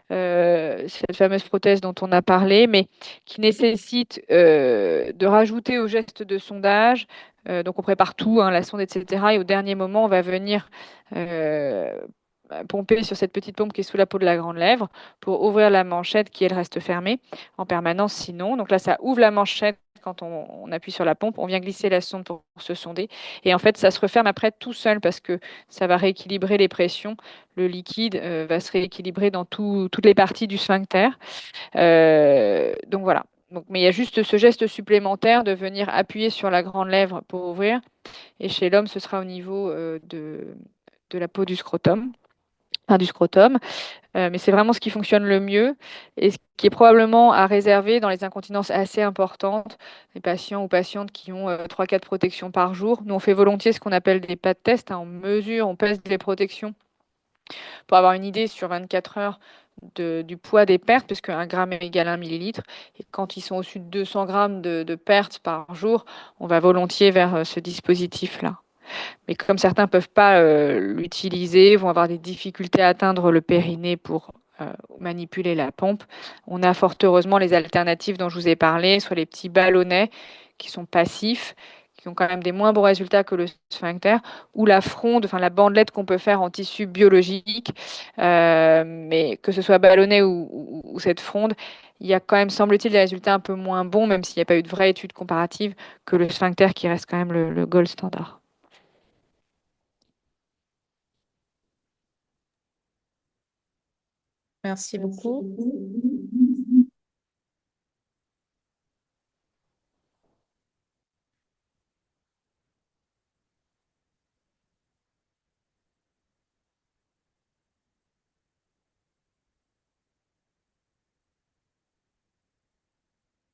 Cette fameuse prothèse dont on a parlé, mais qui nécessite de rajouter au geste de sondage. Donc on prépare tout, hein, la sonde, etc. Et au dernier moment, on va venir euh, pomper sur cette petite pompe qui est sous la peau de la grande lèvre pour ouvrir la manchette qui, elle, reste fermée en permanence sinon. Donc là, ça ouvre la manchette quand on appuie sur la pompe. On vient glisser la sonde pour se sonder. Et en fait, ça se referme après tout seul parce que ça va rééquilibrer les pressions. Le liquide va se rééquilibrer dans toutes les parties du sphincter. Donc voilà. Donc, mais il y a juste ce geste supplémentaire de venir appuyer sur la grande lèvre pour ouvrir. Et chez l'homme, ce sera au niveau de la peau du scrotum. Enfin, du scrotum. Mais c'est vraiment ce qui fonctionne le mieux et ce qui est probablement à réserver dans les incontinences assez importantes, les patients ou patientes qui ont 3-4 protections par jour. Nous, on fait volontiers ce qu'on appelle des pas de test, hein. On mesure, on pèse les protections pour avoir une idée sur 24 heures du poids des pertes, puisque 1 gramme égale 1 millilitre. Et quand ils sont au-dessus de 200 grammes de pertes par jour, on va volontiers vers ce dispositif-là. Mais comme certains ne peuvent pas l'utiliser, vont avoir des difficultés à atteindre le périnée pour manipuler la pompe. On a fort heureusement les alternatives dont je vous ai parlé, soit les petits ballonnets qui sont passifs, qui ont quand même des moins bons résultats que le sphincter, ou la fronde, enfin la bandelette qu'on peut faire en tissu biologique. Mais que ce soit ballonnet ou cette fronde, il y a quand même, semble-t-il, des résultats un peu moins bons, même s'il n'y a pas eu de vraie étude comparative, que le sphincter qui reste quand même le gold standard. Merci beaucoup.